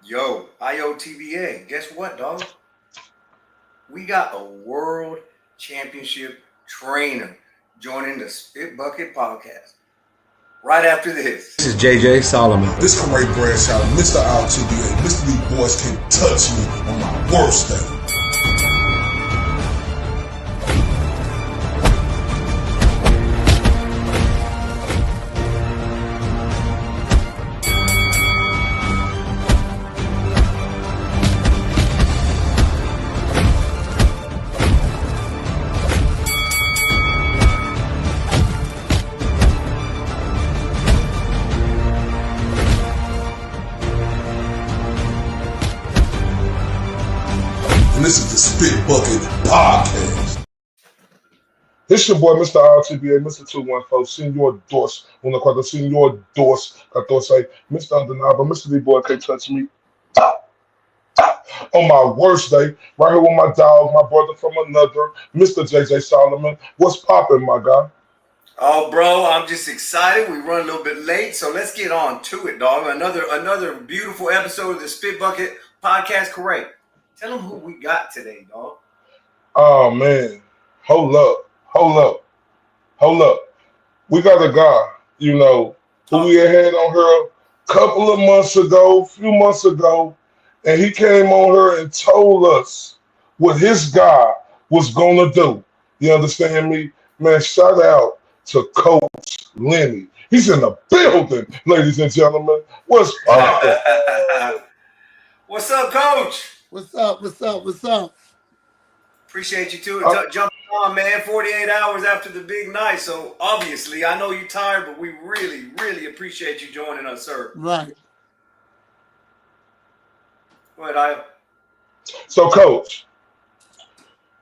Yo, IOTBA, guess what, dog? We got a world championship trainer joining the Spit Bucket podcast right after this. This is JJ Solomon. This Corey Bradshaw, Mr. RTBA, Mr. These boys can't touch me on my worst day. And this is the Spit Bucket Podcast. It's your boy, Mr. RTBA, Mr. 214, Senor Dos, una cuando Senor Dos, 14, Mr. Undeniable, Mr. D boy can't touch me. On my worst day, right here with my dog, my brother from another, Mr. JJ Solomon. What's poppin', my guy? Oh, bro, I'm just excited. We run a little bit late, so let's get on to it, dog. Another beautiful episode of the Spit Bucket podcast. Correct. Tell them who we got today, dog. Oh, man. Hold up. We got a guy, who we had on here a few months ago, and he came on here and told us what his guy was going to do. You understand me? Man, shout out to Coach Lenny. He's in the building, ladies and gentlemen. What's up? What's up, Coach? What's up? Appreciate you too. Jumping on, man. 48 hours after the big night. So obviously, I know you're tired, but we really, really appreciate you joining us, sir. Right. Go ahead, Io. So, Coach,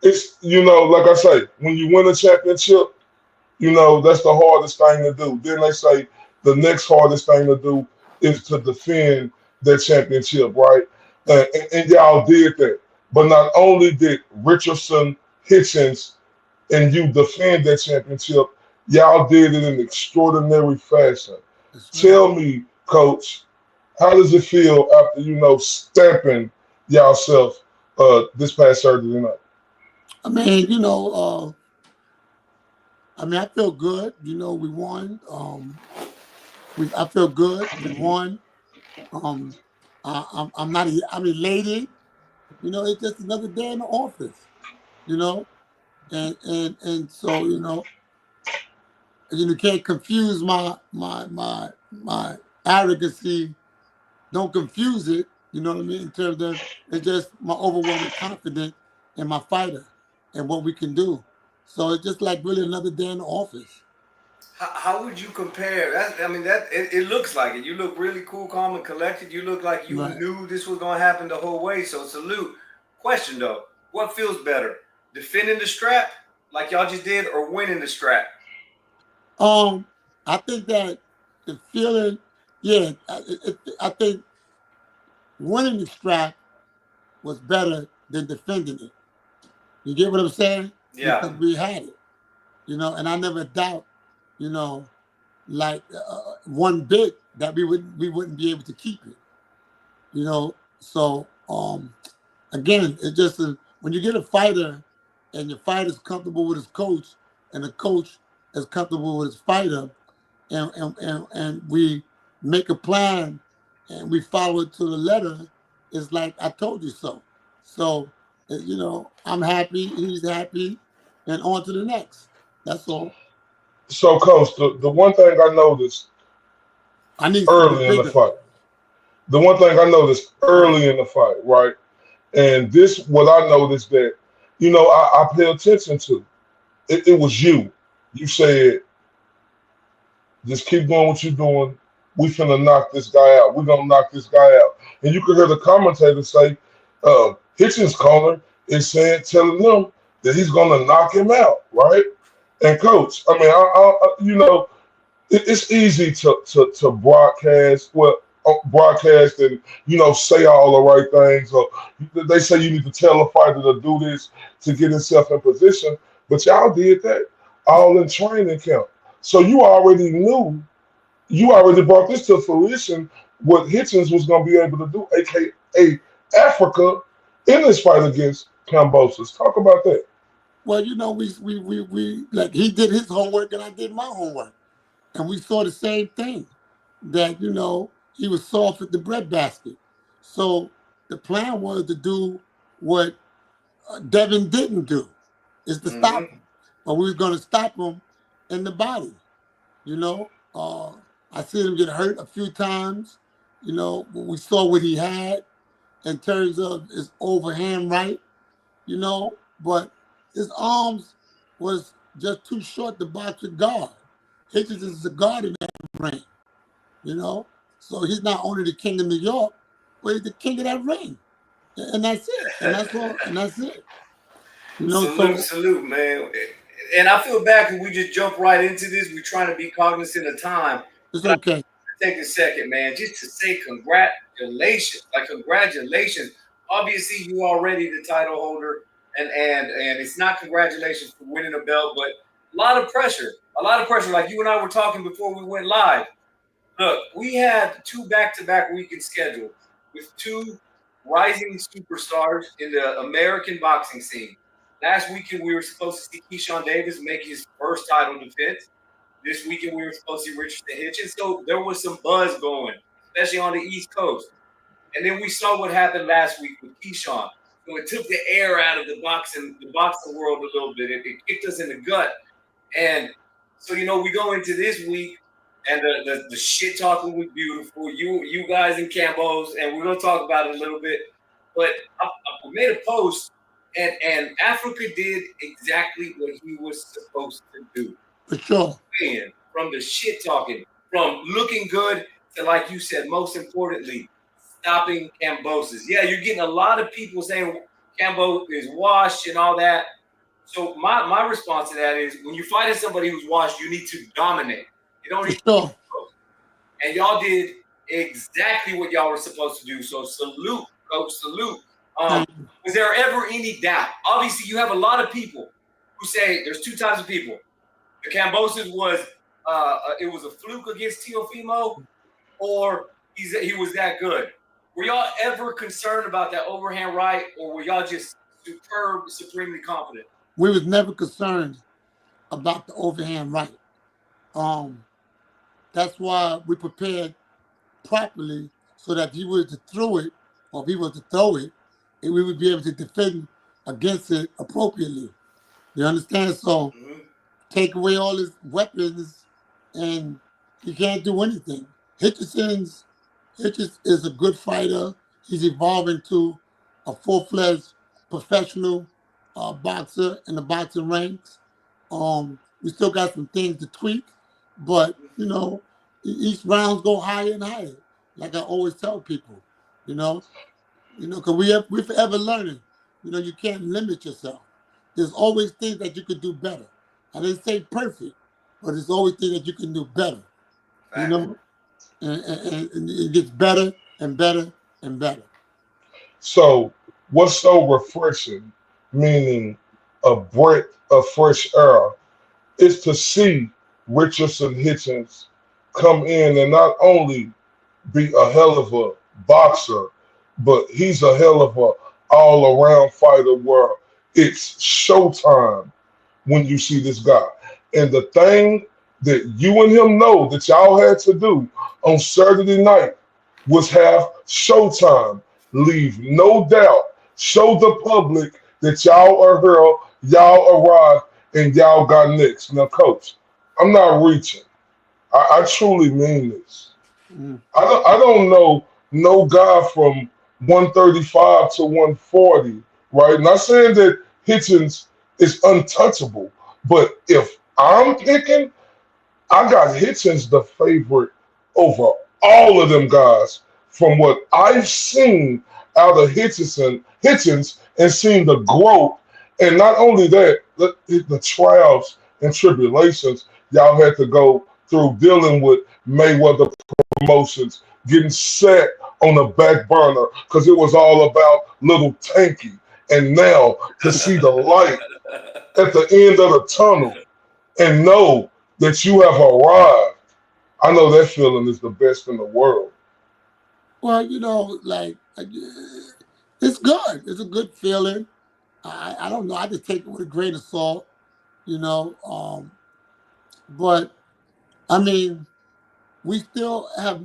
it's, like I say, when you win a championship, that's the hardest thing to do. Then they say the next hardest thing to do is to defend that championship, right? And y'all did that. But not only did Richardson Hitchins and you defend that championship, y'all did it in extraordinary fashion. Tell me, Coach, how does it feel after, stamping yourself this past Saturday night? I mean, I feel good. We won. I feel good. We won. I'm elated. It's just another day in the office. And so you can't confuse my arrogancy. Don't confuse it. You know what I mean? In terms of it's just my overwhelming confidence in my fighter and what we can do. So it's just like really another day in the office. How would you compare? It looks like it. You look really cool, calm, and collected. You look like you knew this was going to happen the whole way. So salute. Question though, what feels better, defending the strap like y'all just did, or winning the strap? I think that the feeling, I think winning the strap was better than defending it. You get what I'm saying? Yeah. Because we had it, and I never doubt, one bit that we wouldn't be able to keep it, So again, it's just when you get a fighter and your fighter's comfortable with his coach and the coach is comfortable with his fighter, and we make a plan and we follow it to the letter, it's like I told you so. So, I'm happy, he's happy, and on to the next. That's all. So, Coach, the one thing I noticed early in the fight, right? And this, what I noticed that, I pay attention to. It was you. You said, just keep doing what you're doing. We finna knock this guy out. We're going to knock this guy out. And you could hear the commentator say, Hitchins' corner is telling them that he's going to knock him out, right? And Coach, it's easy to broadcast and say all the right things, or they say you need to tell a fighter to do this to get himself in position, but y'all did that all in training camp. So you already knew, you already brought this to fruition what Hitchins was going to be able to do, aka Africa, in this fight against Kambosos. Talk about that. Well, you know, we like he did his homework and I did my homework, and we saw the same thing. That you know he was soft at the breadbasket. So the plan was to do what Devin didn't do, is to stop him. But we was going to stop him in the body. You know, I seen him get hurt a few times. You know, we saw what he had in terms of his overhand right. You know, but his arms was just too short to box with guard. Hitchins is a guard in that ring. You know, so he's not only the king of New York, but he's the king of that ring, and that's it. And that's all. And that's it. You know, salute, man. And I feel bad because we just jump right into this. We're trying to be cognizant of time. It's okay. Take a second, man, just to say congratulations. Like, congratulations. Obviously, you already the title holder, and it's not congratulations for winning a belt, but a lot of pressure. Like you and I were talking before we went live. Look, we had 2 back-to-back weekend schedules with 2 rising superstars in the American boxing scene. Last weekend, we were supposed to see Keyshawn Davis make his first title defense. This weekend, we were supposed to see Richardson Hitchins. So there was some buzz going, especially on the East Coast. And then we saw what happened last week with Keyshawn. So it took the air out of the boxing world a little bit. It kicked us in the gut. And so, you know, we go into this week, and the shit talking was beautiful. You guys in Kambosos, and we're gonna talk about it a little bit. But I made a post, and Africa did exactly what he was supposed to do. For sure. From the shit talking, from looking good to, like you said, most importantly, stopping Kambosos. Yeah, you're getting a lot of people saying Kambo is washed and all that. So my response to that is, when you're fighting somebody who's washed, you need to dominate. You don't need to. And y'all did exactly what y'all were supposed to do. So salute, coach, salute. Was there ever any doubt? Obviously, you have a lot of people who say there's 2 types of people. The Kambosos was it was a fluke against Teofimo, or he was that good. Were y'all ever concerned about that overhand right, or were y'all just supremely confident? We was never concerned about the overhand right. That's why we prepared properly, so that if he was to throw it, or if he was to throw it, and we would be able to defend against it appropriately. You understand? So take away all his weapons, and he can't do anything. Hitchins is a good fighter. He's evolving to a full-fledged professional boxer in the boxing ranks. We still got some things to tweak, but you know, each rounds go higher and higher. Like I always tell people, you know, because we're forever learning. You know, you can't limit yourself. There's always things that you could do better. I didn't say perfect, but there's always things that you can do better. You know, and it gets better and better and better. So what's so refreshing, meaning a breath of fresh air, is to see Richardson Hitchins come in and not only be a hell of a boxer, but he's a hell of a all-around fighter where it's showtime when you see this guy. And the thing that you and him know that y'all had to do on Saturday night was have showtime. Leave no doubt. Show the public that y'all are here, y'all arrived, and y'all got next. Now, Coach, I'm not reaching. I truly mean this. I don't know no guy from 135 to 140, right? Not saying that Hitchins is untouchable, but if I'm picking, I got Hitchins the favorite over all of them guys from what I've seen out of Hitchins and seen the growth. And not only that, the trials and tribulations y'all had to go through dealing with Mayweather Promotions, getting set on the back burner because it was all about little Tanky. And now to see the light at the end of the tunnel and know that you have arrived, I know that feeling is the best in the world. Well, like it's good. It's a good feeling. I don't know. I just take it with a grain of salt, you know. But I mean, we still have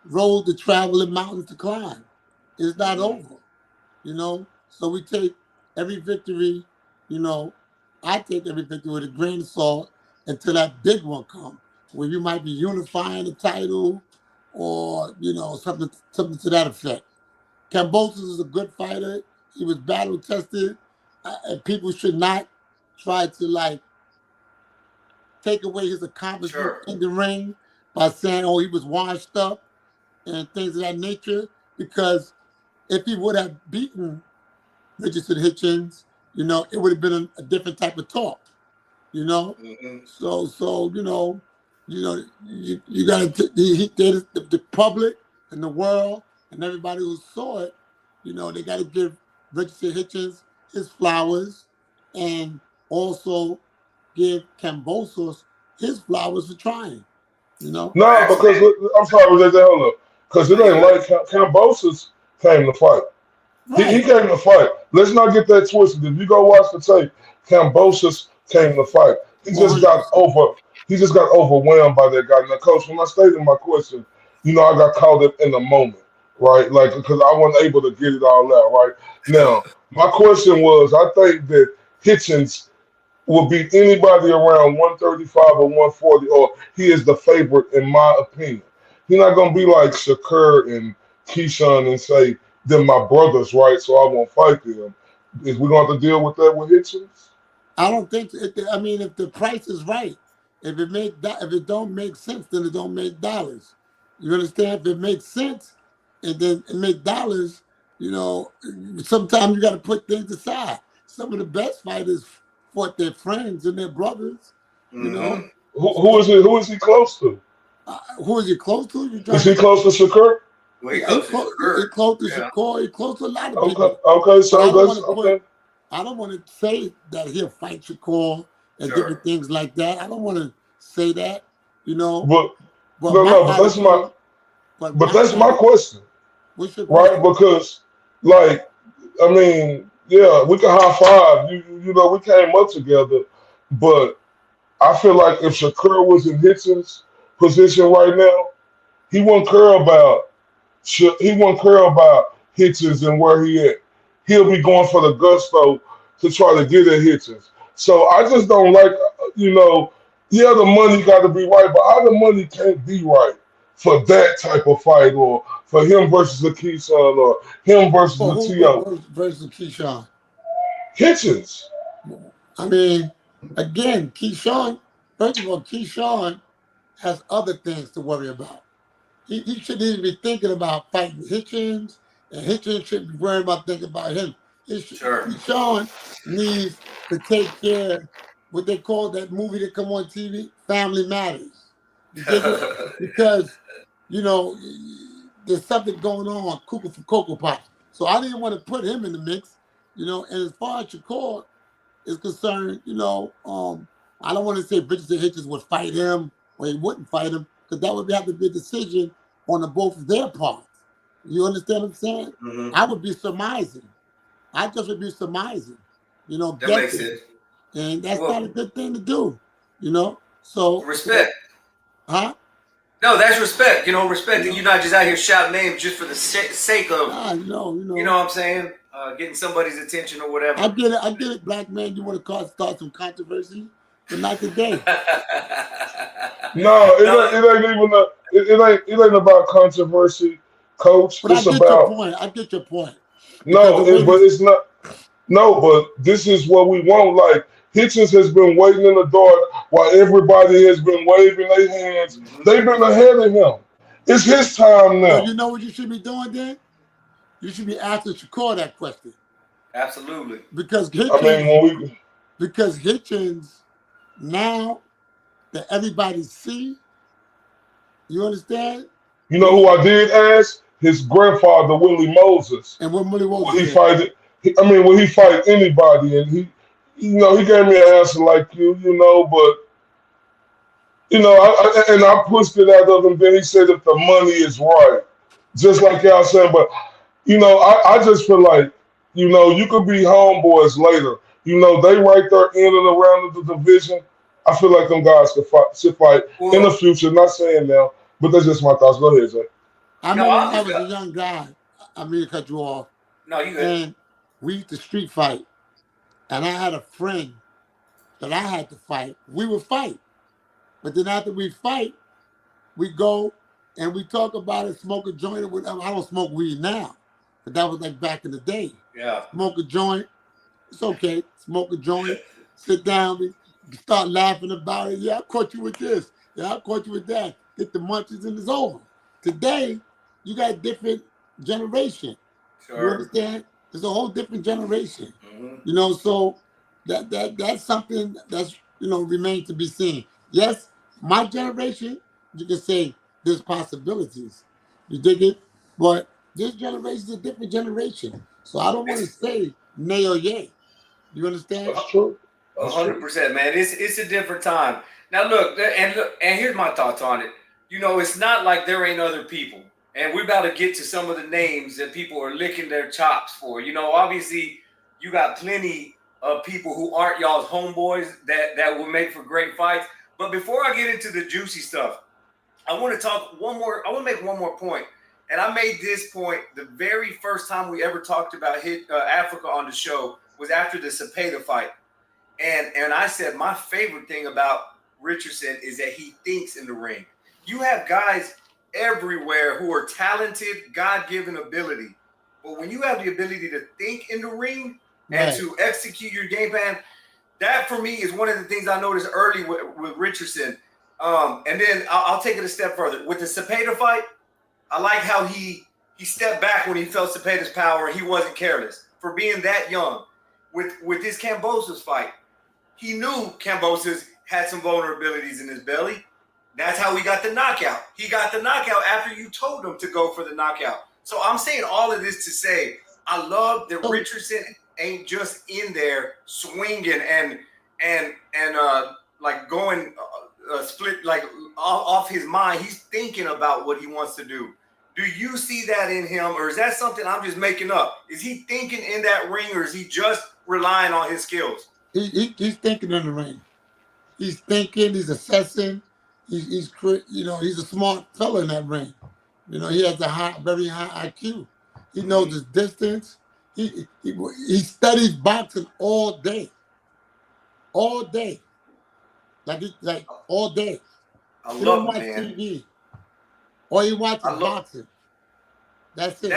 roads to travel and mountains to climb. It's not over, So we take every victory, you know. I take every victory with a grain of salt until that big one comes, where you might be unifying the title, or something to that effect. Kambosos is a good fighter. He was battle tested, and people should not try to take away his accomplishment Sure. in the ring by saying, "Oh, he was washed up," and things of that nature. Because if he would have beaten Richardson Hitchins, it would have been a different type of talk. Mm-hmm. So you got to the public and the world and everybody who saw it, they got to give Richardson Hitchins his flowers, and also give Kambosos his flowers for trying. No, Facts, because man. I'm sorry, hold up. Because it No, you ain't good. like Kambosos came to fight. He Right. came to fight. Let's not get that twisted. If you go watch the tape, Kambosos came to fight. He just got 100%. over. He just got overwhelmed by that guy. Now, coach, when I stated my question, I got caught up in the moment, right? Like because I wasn't able to get it all out, right? Now, my question was, I think that Hitchens will beat anybody around 135 or 140, or he is the favorite in my opinion. He's not gonna be like Shakur and Keyshawn and say they're my brothers, right? So I won't fight them. Is we gonna have to deal with that with Hitchens? I don't think. I mean, if the price is right, if it don't make sense, then it don't make dollars. You understand? If it makes sense, and then it make dollars, sometimes you got to put things aside. Some of the best fighters fought their friends and their brothers. You know, Mm-hmm. Who is he close to? who is he close to? You Is trying he to? close to Shakur? Well, he Yeah, he close to close. He Shakur. close to Yeah. Shakur. He close to a lot of Okay, people. okay, But so I don't want that's to put. okay. I don't want to say that he'll fight Shakur and Sure. different things like that. I don't want to say that, you know. But But no, my no, but that's my attitude. question, What's your right? question? Because like I mean, yeah, we can high five. We came up together, but I feel like if Shakur was in Hitchens' position right now, he wouldn't care about he won't care about Hitchens and where he at. He'll be going for the gusto to try to get at Hitchens. So I just don't like, yeah, the money got to be right, but how the money can't be right for that type of fight, or for him versus a Keyshawn, or him versus For a who T.O. versus Keyshawn? Hitchens. I mean, again, Keyshawn. First of all, Keyshawn has other things to worry about. He shouldn't even be thinking about fighting Hitchens, and Hitchens shouldn't be worrying about thinking about him. Sure. Keyshawn needs to take care of what they call that movie that come on TV, Family Matters. You dig it? Because, you know, there's something going on, cuckoo for Cocoa Pops. So I didn't want to put him in the mix, and as far as Shakur is concerned, I don't want to say Richardson Hitchens would fight him or he wouldn't fight him, because that would have to be a decision on the both of their parts. You understand what I'm saying? Mm-hmm. I would be surmising. I just would be surmising, That makes guessing. sense. And that's not a Well, good thing to do, So, respect. huh? No, that's respect. Respect that you're not just out here shouting names just for the sake of, what I'm saying, getting somebody's attention or whatever. I get it, black man. You want to start some controversy, but not today. No, No, it ain't even it ain't about controversy, coach. But I It's get your about point. I get your point. Because the no, way we but it's not. No, but this is what we want. Like Hitchens has been waiting in the dark while everybody has been waving their hands. mhm. They've been ahead of him. It's his time So now. you know what you should be doing then? You should be asking Shakur that question. Absolutely. Because I mean, Hitchens, when we, because Hitchens now that everybody see, you understand? you know You who know, I did ask? His grandfather, Willie Moses. and what Willie Will Moses he said. fight it? Will he fight anybody? And he gave me an answer like but you know, and I pushed it out of him. Then he said if the money is right, just like y'all saying. But you know, I just feel like, you know, you could be homeboys later. You know, they right there in and around the division. I feel like them guys should fight in the Well, future. Not saying now, but that's just my thoughts. Go ahead, Zay. I no, remember when I'm I just was a young guy. I mean to cut you off, no, you good. and we used to street fight, and I had a friend that I had to fight. We would fight, but then after we fight, we go and we talk about it, smoke a joint or whatever. I don't smoke weed now, but that was like back in the day. Yeah. Smoke a joint, it's okay. Smoke a joint, sit down, we start laughing about it. Yeah, I caught you with this. Yeah, I caught you with that. Get the munchies and it's over. Today, you got a different generation. You Sure. understand? It's a whole different generation. Mhm. You know, so that's something that's, you know, remains to be seen. Yes, my generation, you can say there's possibilities. You dig it? But this generation is a different generation. So I don't want to It's say nay or yay. You understand? That's true. That's true. 100%, man. It's a different time. Now look, and here's my thoughts on it. You know, it's not like there ain't other people, and we're about to get to some of the names that people are licking their chops for. You know, obviously, you got plenty of people who aren't y'all's homeboys that will make for great fights. But before I get into the juicy stuff, I want to talk one more. I want to make one more point, and I made this point the very first time we ever talked about Africa on the show was after the Cepeda fight. And I said my favorite thing about Richardson is that he thinks in the ring. You have guys everywhere who are talented, God-given ability. But when you have the ability to think in the ring and Right. to execute your game plan, that for me is one of the things I noticed early with Richardson. And then I'll take it a step further. With the Cepeda fight, I like how he stepped back when he felt Cepeda's power and he wasn't careless for being that young. With this Kambosos fight, he knew Kambosos had some vulnerabilities in his belly. That's how he got the knockout. He got the knockout after you told him to go for the knockout. So I'm saying all of this to say I love that Richardson ain't just in there swinging and like going split like off his mind. He's thinking about what he wants to do. Do you see that in him, or is that something I'm just making up? Is he thinking in that ring, or is he just relying on his skills? He's thinking in the ring. He's thinking. He's assessing. He's you know, he's a smart fella in that ring. You know, he has a very high IQ. He knows his distance. He studies boxing all day, like all day. I He don't love watch it, man. TV. All he watches boxing. That's it.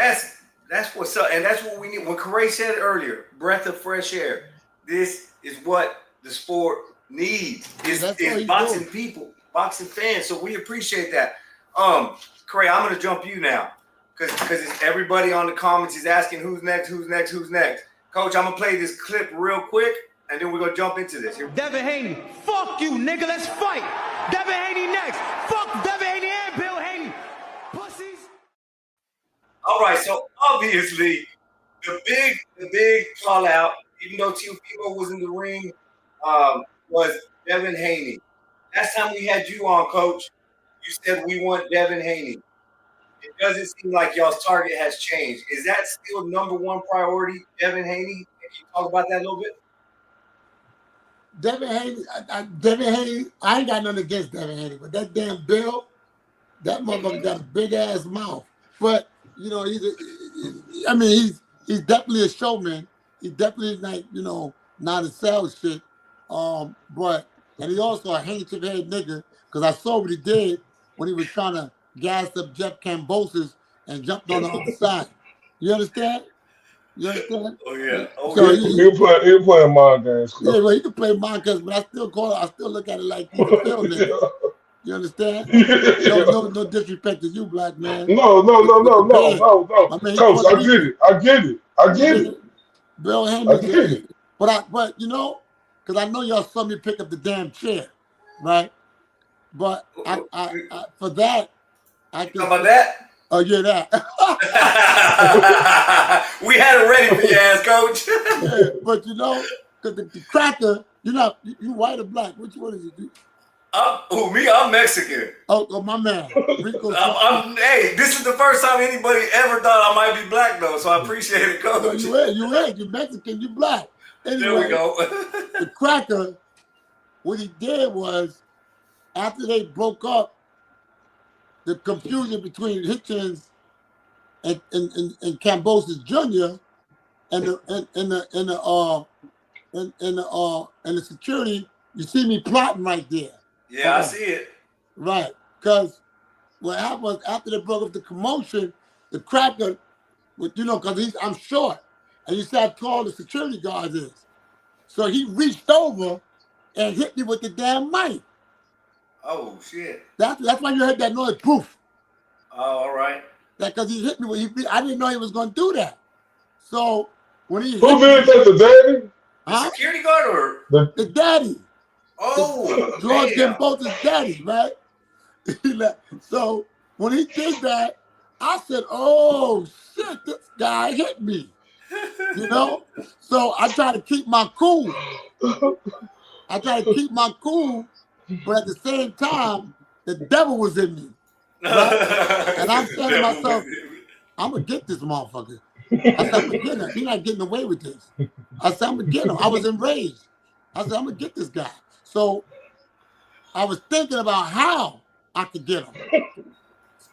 That's what's up, and that's what we need. When Corey said earlier, breath of fresh air. This is what the sport needs. Is boxing people, boxing fans. So we appreciate that. Corey, I'm gonna jump you now because everybody on the comments is asking who's next. Coach, I'm gonna play this clip real quick, and then we're gonna jump into this. Here. Devin Haney, fuck you, nigga. Let's fight. Devin Haney next. Fuck Devin Haney and Bill Haney. Pussies. All right, so obviously the big call out, even though Teofimo was in the ring, was Devin Haney. Last time we had you on, Coach, you said we want Devin Haney. It doesn't seem like y'all's target has changed. Is that still number one priority, Devin Haney? Can you talk about that a little bit? Devin Haney, I ain't got nothing against Devin Haney, but that damn Bill, that motherfucker got a big ass mouth. But you know, he's definitely a showman. He's definitely like, you know, not a sell shit. But and he also a handkerchief head nigga, because I saw what he did when he was trying to gas up Jeff Kambosos and jumped on the other side. You understand? You understand? Oh yeah. So You're playing mind games. Yeah, well, he can play mind games, but I still look at it like he's a field nigga. You understand? No disrespect to you, black man. No. I mean, Coach, I get it. Bill Henry. But you know, because I know y'all saw me pick up the damn chair, right? But I for that, I can. How about that? Oh yeah, that. We had it ready for your ass, Coach. Yeah, but you know, because the cracker, you white or black? Which one is it? I'm Mexican. Oh, my man. Rico. Hey, this is the first time anybody ever thought I might be black, though, so I appreciate it, Coach. No, you ain't. You Mexican, you black. Anyway, there we go. The cracker, what he did was, after they broke up, the confusion between Hitchins and Kambosos Jr. and the security, you see me plotting right there. Yeah, I see it. Right, because what happened was after they broke up the commotion, the cracker, because I'm short, and you see how tall the security guard is. So he reached over and hit me with the damn mic. Oh, shit. That's why you heard that noise, poof. Oh, all right. Because he hit me. I didn't know he was going to do that. So when he Who did that, the daddy? The security guard or? The daddy. Oh, George Kambosos' daddy, right? So when he did that, I said, oh, shit, this guy hit me. So I try to keep my cool. But at the same time, the devil was in me. Right? And I'm saying to myself, I'm going to get this motherfucker. I said, I'm going to get him. He's not getting away with this. I said, I'm going to get him. I was enraged. I said, I'm going to get this guy. So I was thinking about how I could get him.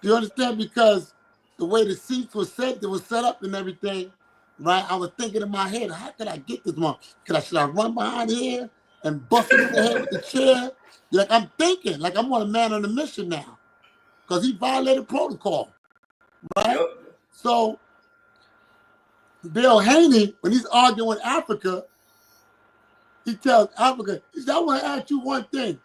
You understand? Because the way the seats were set, up and everything, right? I was thinking in my head, how could I get this one? Should I run behind here and bust him in the head with the chair? Like I'm thinking, like I'm on a man on a mission now. Because he violated protocol. Right? Yep. So Bill Haney, when he's arguing with Africa, he tells Africa, he said, I want to ask you one thing.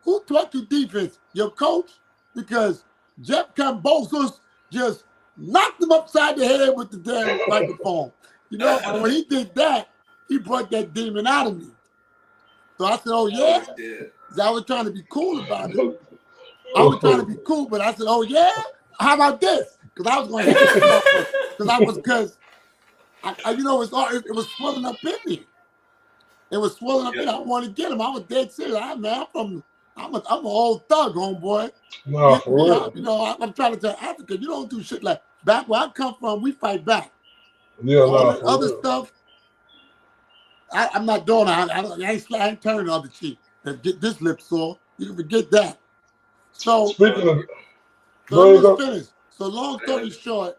Who taught you defense? Your coach? Because Jeff Kambosos just knocked him upside the head with the damn microphone. And when he did that, he brought that demon out of me. So I said, oh, yeah? I was trying to be cool about it. I was trying to be cool, but I said, oh, yeah? How about this? Because I was going to hit this because it was swelling up in me. It was swelling up in me. I wanted to get him. I was dead serious. I'm an old thug, homeboy. No, for real. I'm trying to tell Africa, you don't do shit like back where I come from, we fight back. Yeah, other stuff, I'm not doing it. I ain't turning the other cheek. Get this lip sore. You can forget that. So, speaking of, let's finish. So long story short,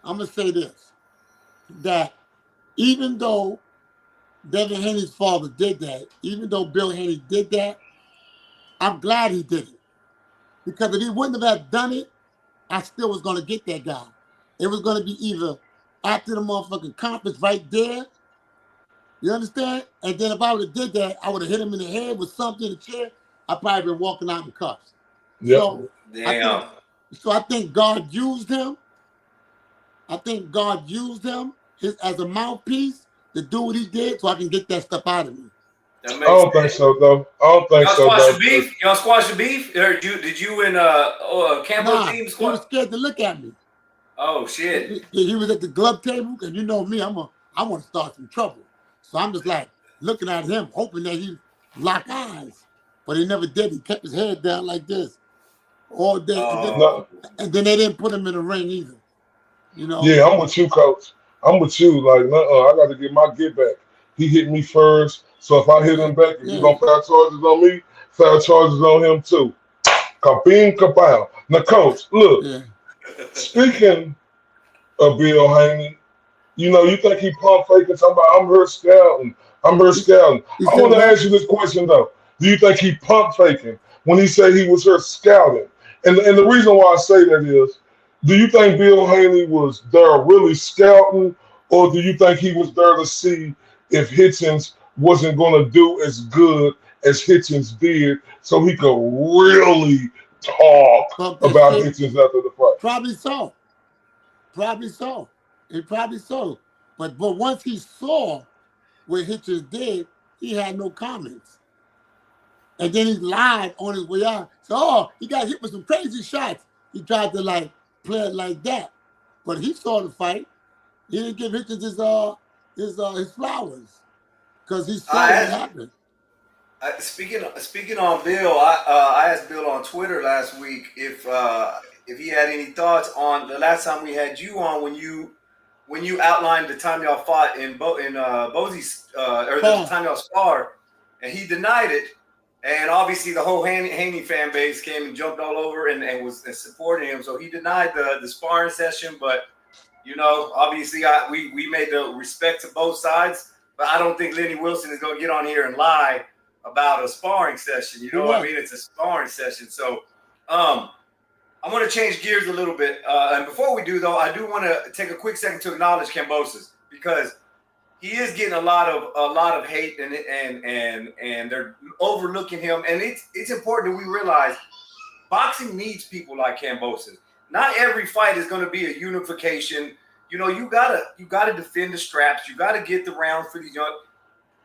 I'm going to say this, that even though Devin Haney's father did that, even though Bill Haney did that, I'm glad he did it. Because if he wouldn't have done it, I still was going to get that guy. It was going to be either after the motherfucking conference right there, you understand? And then if I would have did that, I would have hit him in the head with something in the chair. I'd probably been walking out in cuffs. Yep. So I think God used him. I think God used him as a mouthpiece to do what he did so I can get that stuff out of me. I don't think so, though. Y'all squash the beef? Or did you and Campbell team squash? He was scared to look at me. Oh, shit. He was at the glove table, and you know me, I want to start some trouble. So I'm just like looking at him, hoping that he lock eyes. But he never did. He kept his head down like this all day. And then they didn't put him in the ring either. Yeah, I'm with you, Coach. I'm with you. Like, I got to get my get back. He hit me first. So if I hit him back, if you're going to file charges on me, file charges on him too. Kabim, kapow. Now, Coach, look, speaking of Bill Haney, you think he pump faking somebody? I'm her scouting. I want to ask you this question, though. Do you think he pump faking when he said he was her scouting? And the reason why I say that is, do you think Bill Haney was there really scouting, or do you think he was there to see if Hitchins wasn't going to do as good as Hitchins did so he could really talk about Hitchins after the fight? Probably so. He probably so. But once he saw what Hitchins did, he had no comments. And then he lied on his way out. So, he got hit with some crazy shots. He tried to play it like that. But he saw the fight. He didn't give Hitchins his flowers. Because he saw what happened. Speaking on Bill, I asked Bill on Twitter last week if he had any thoughts on the last time we had you on when you outlined the time y'all fought in Bosie's or the time y'all sparred, and he denied it. And obviously the whole Haney fan base came and jumped all over and was supporting him. So he denied the sparring session, but you know, obviously we made the respect to both sides. But I don't think Lenny Wilson is going to get on here and lie about a sparring session. You know what I mean? It's a sparring session. So I'm going to change gears a little bit. And before we do, though, I do want to take a quick second to acknowledge Kambosos, because he is getting a lot of hate and they're overlooking him. And it's important that we realize boxing needs people like Kambosos. Not every fight is going to be a unification. You know, you gotta defend the straps. You gotta get the rounds for these young.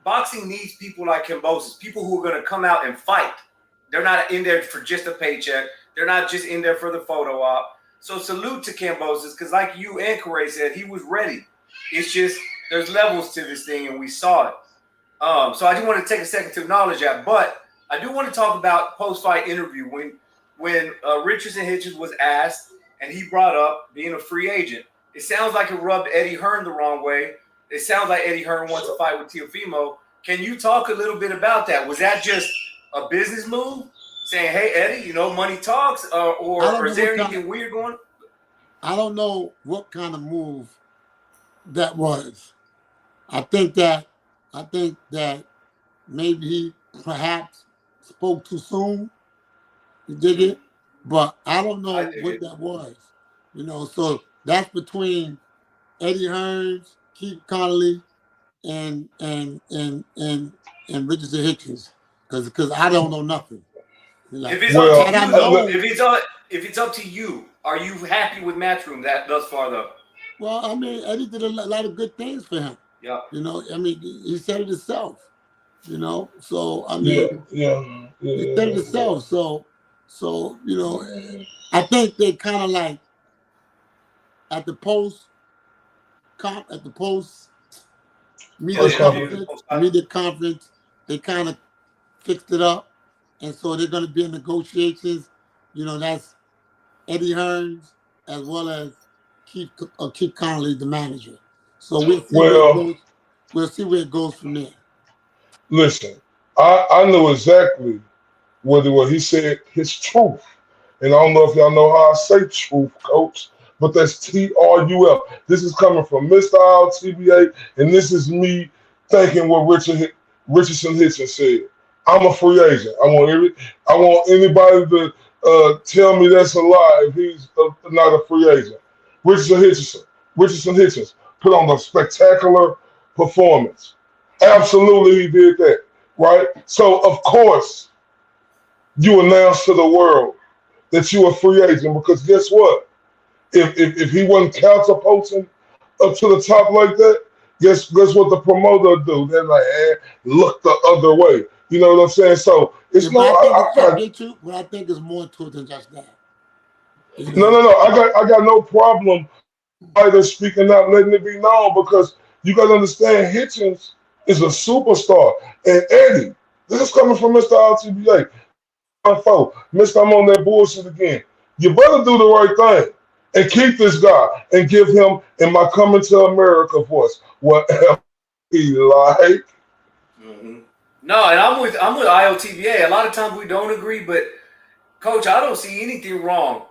Boxing needs people like Kambosos, people who are going to come out and fight. They're not in there for just a paycheck. They're not just in there for the photo op. So salute to Kambosos, because like you and Corey said, he was ready. It's just there's levels to this thing, and we saw it. So I do want to take a second to acknowledge that, but I do want to talk about post-fight interview when Richardson Hitchins was asked, and he brought up being a free agent. It sounds like it rubbed Eddie Hearn the wrong way. It sounds like Eddie Hearn wants to fight with Teofimo. Can you talk a little bit about that? Was that just a business move, saying, "Hey Eddie, you know, money talks," or is there anything weird going? I don't know what kind of move that was. I think that maybe he perhaps spoke too soon. You dig it? But I don't know what that was. You know, so that's between Eddie Hearns, Keith Connolly, and Richardson Hitchins, because I don't know nothing. Like, if it's up to you, are you happy with Matchroom that thus far though? Well, I mean, Eddie did a lot of good things for him. Yeah. You know, I mean, he said it himself. You know, so I mean, he said it himself. So you know, I think they kind of like at the post media conference, they kind of fixed it up, and so they're going to be in negotiations. You know, that's Eddie Hearns as well as Keith Connolly, the manager. So we'll see where it goes from there. Listen, I know exactly what he said, his truth. And I don't know if y'all know how I say truth, coach, but that's TRUF. This is coming from Mr. TBA, and this is me thinking what Richardson Hitchins said. I'm a free agent. I want anybody to tell me that's a lie if he's not a free agent. Richardson Hitchins put on a spectacular performance. Absolutely, he did that, right? So, of course, you announce to the world that you're a free agent, because guess what? If he wasn't catapulting up to the top like that, guess what the promoter do? They're like, look the other way. You know what I'm saying? So it's I think it's more to it than just that. You know? No. I got no problem either speaking out, letting it be known, because you got to understand, Hitchins is a superstar, and Eddie, this is coming from Mr. RTBA. Mr. I'm on that bullshit again. You better do the right thing and keep this guy and give him, in my Coming to America voice, whatever he like. Mm-hmm. No, and I'm with IOTBA. A lot of times we don't agree, but Coach, I don't see anything wrong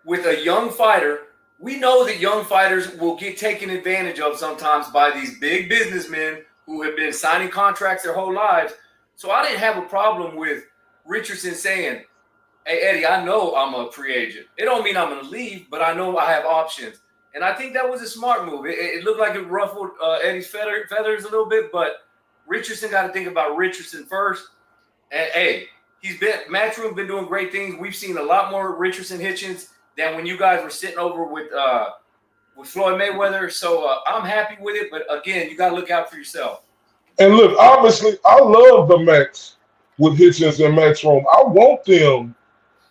with a young fighter. We know that young fighters will get taken advantage of sometimes by these big businessmen who have been signing contracts their whole lives. So I didn't have a problem with Richardson saying, "Hey, Eddie, I know I'm a free agent. It don't mean I'm going to leave, but I know I have options." And I think that was a smart move. It looked like it ruffled Eddie's feathers a little bit, but Richardson got to think about Richardson first. And, hey, Matchroom been doing great things. We've seen a lot more Richardson Hitchins than when you guys were sitting over with Floyd Mayweather. So I'm happy with it. But, again, you got to look out for yourself. And, look, obviously, I love the match with Hitchins and Matchroom. I want them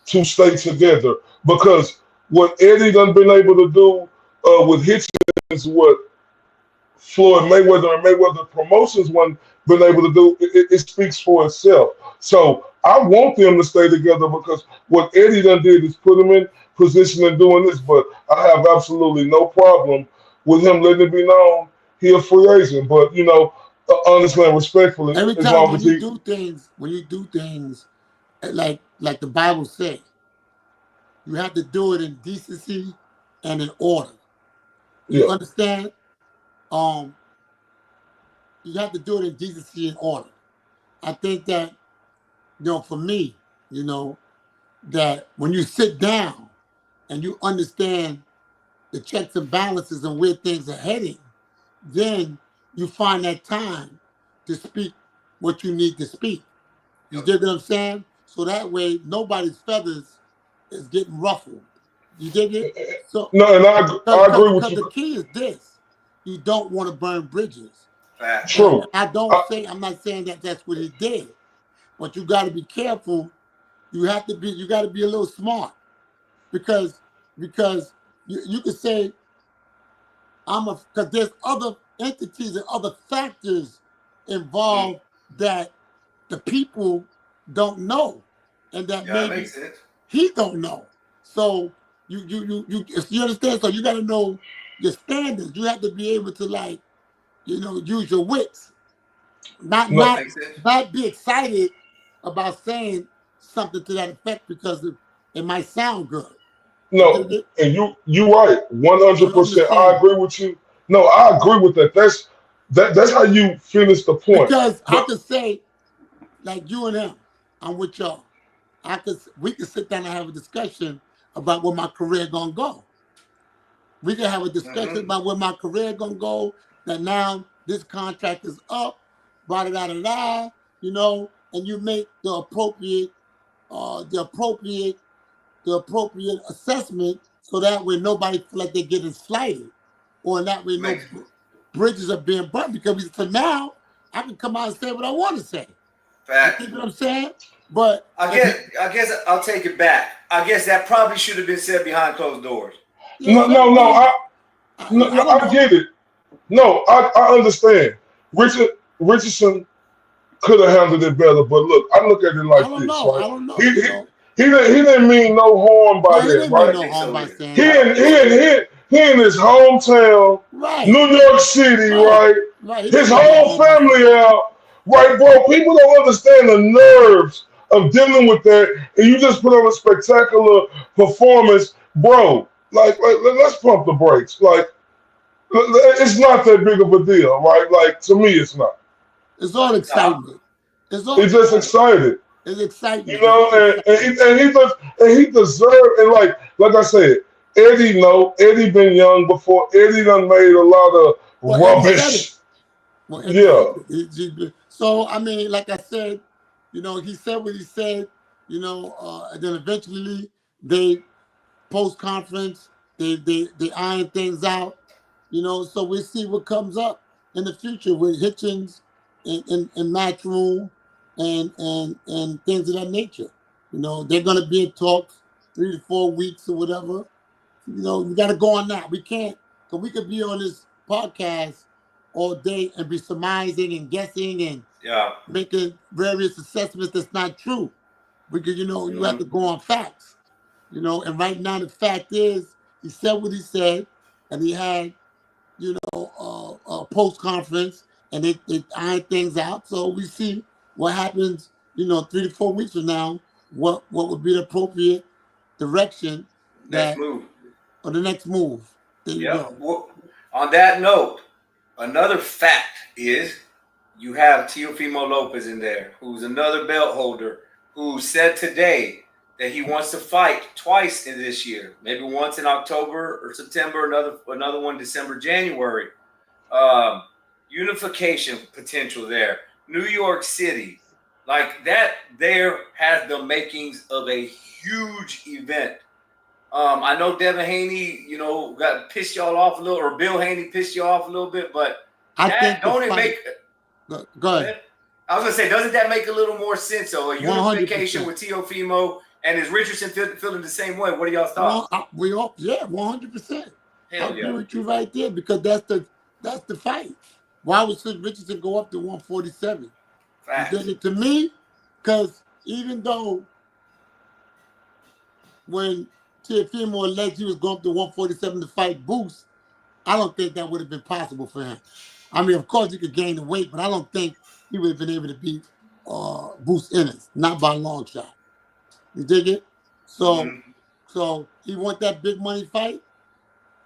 to stay together, because what Eddie done been able to do with Hitchins, what Floyd Mayweather and Mayweather Promotions wasn't been able to do, it speaks for itself. So I want them to stay together because what Eddie done did is put him in position and doing this. But I have absolutely no problem with him letting it be known he a free agent. But honestly and respectfully, Every as time long when as you he, do things, like the Bible says, you have to do it in decency and in order. You yeah, understand? You have to do it in decency and order. I think that, for me, that when you sit down and you understand the checks and balances and where things are heading, then you find that time to speak what you need to speak. You get what I'm saying? So that way nobody's feathers is getting ruffled. You dig it? So no, and I agree with because the you. key is this: you don't want to burn bridges. Fact. And True. I'm not saying that that's what he did, but you got to be careful. You got to be a little smart because you could say because there's other entities and other factors involved that the people don't know, and that Yeah, that maybe makes sense. he don't know. So you understand. So you got to know your standards. You have to be able to use your wits, not No, not Makes sense. not be excited about saying something to that effect because it might sound good. You no, get it? and you right, You 100%. I understand? agree with you. No, I agree with that. That's how you finish the point. Because I But could say, like you and him, I'm with y'all. We could sit down and have a discussion about where my career gonna go. We can have a discussion Mm-hmm. about where my career gonna go. That now this contract is up, da da da da, and you make the appropriate assessment, so that way nobody feel like they're getting slighted, or that way no Makes bridges are being burnt. Because for now, I can come out and say what I want to say. You fact. get what I'm saying? But I guess I'll take it back. I guess that probably should have been said behind closed doors. yeah, no, some no, no, things no, I don't I know. get it. No, I understand. Richardson could have handled it better, but look, I look at it I like don't this, know. right? I don't He know. he, he didn't mean no harm by Yeah, he that, didn't I mean right? don't no think harm so by either. saying He I that. in don't think he so in either. he in his hometown, Right, New York City, right, right? right. He His didn't mean no whole harm by saying family out, right, bro? People don't understand the nerves of dealing with that, and you just put on a spectacular performance, bro. Let's pump the brakes. It's not that big of a deal, right? Like, to me, it's not. it's all No, excitement. It's all It's just excited, it's excitement. It's you all know, excitement. and he deserved, and like I said, Eddie been young before. Eddie done made a lot of Well, Eddie said it. rubbish. Well, Eddie Yeah, said it. So I mean, like I said, he said what he said. And then eventually they post conference, they iron things out. So we'll see what comes up in the future with Hitchins and Matchroom and things of that nature. They're gonna be in talks 3 to 4 weeks or whatever. We got to go on that. We can't, because we could be on this podcast all day and be surmising and guessing and yeah. making various assessments that's not true. Because, you have Mm-hmm. to go on facts. And right now the fact is, he said what he said, and he had, a post conference, and they ironed things out. So we see what happens, 3 to 4 weeks from now, what would be the appropriate direction Next that move. or the next move. There you Yep. go. Well, on that note, another fact is you have Teofimo Lopez in there, who's another belt holder, who said today that he wants to fight twice in this year, maybe once in October or September, another one December, January. Unification potential there. New York City, like that, there has the makings of a huge event. I know Devin Haney, got pissed y'all off a little, or Bill Haney pissed you off a little bit, but I that think the don't it fight. make? Go Go ahead. ahead. I was gonna say, doesn't that make a little more sense? So a unification 100%. with Teofimo, and is Richardson feeling the same way? What are y'all's thoughts? 100%. I Hell agree yeah. with you right there because that's the fight. Why would Richardson go up to 147? Facts. To me, because even though when Teofimo alleged he was going up to 147 to fight Boost, I don't think that would have been possible for him. I mean, of course, he could gain the weight, but I don't think he would have been able to beat Boost Ennis, not by a long shot. You dig it? So, so he want that big money fight.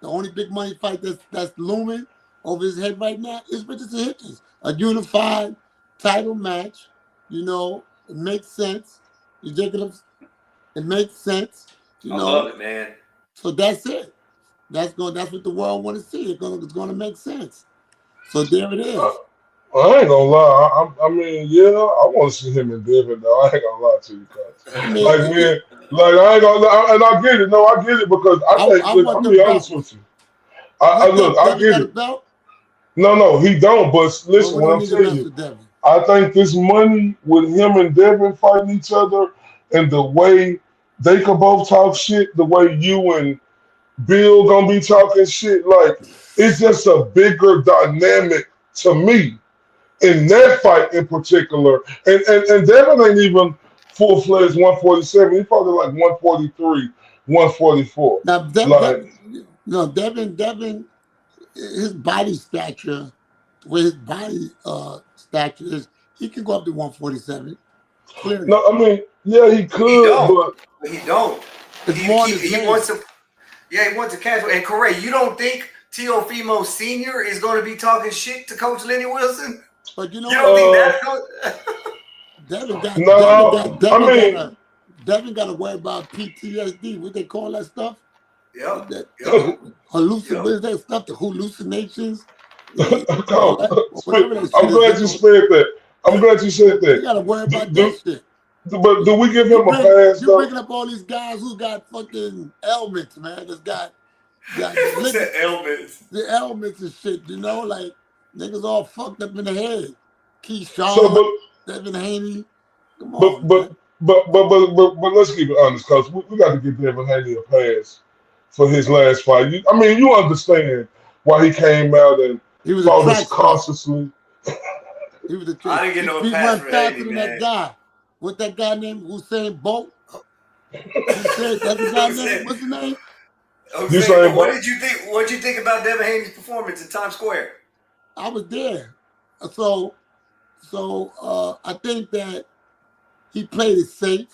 The only big money fight that's looming over his head right now is Richardson Hitchins. A unified title match. You know, it makes sense. You dig it? It makes sense. You know, I love it, man. So that's it. That's what the world want to see. It's gonna make sense. So there it is. I ain't gonna lie. I mean, yeah, I want to see him in Devin, though. I ain't gonna lie to you, cuz. I mean, Like, man, like I ain't gonna lie, and I get it. No, I get it because I think. I'm be honest with you. I get it. No, he don't. But listen, what I'm telling you, I think this money with him and Devin fighting each other, and the way they could both talk shit, the way you and Bill gonna be talking shit, like it's just a bigger dynamic to me in that fight in particular. And Devin ain't even full-fledged 147. He's probably like 143, 144. Now, Devin, his body stature, where his body stature is, he can go up to 147. Clearly. No, I mean, yeah, he could, but he don't. He wants to. Yeah, he wants to cancel. And Corey, you don't think Teofimo Sr. is going to be talking shit to Coach Lenny Wilson? But you know, you don't think that? Devin got to worry about PTSD. What they call that stuff? Yeah. Hallucinations. That stuff? The hallucinations. I'm glad you said that. You got to worry about that shit. But do we give him a pass? You're bringing up all these guys who got fucking ailments, man. That's got ailments. The ailments and shit, you know, like niggas all fucked up in the head. Keyshawn, Devin Haney. Come on. But let's keep it honest, cause we got to give Devin Haney a pass for his last fight. I mean, you understand why he came out and fought us cautiously. He was a I didn't get no pass for Haney, man. That guy. What's that guy named Usain Bolt? That's the guy name. What's his name? What did you think? What did you think about Devin Haney's performance in Times Square? I was there, so I think that he played it safe.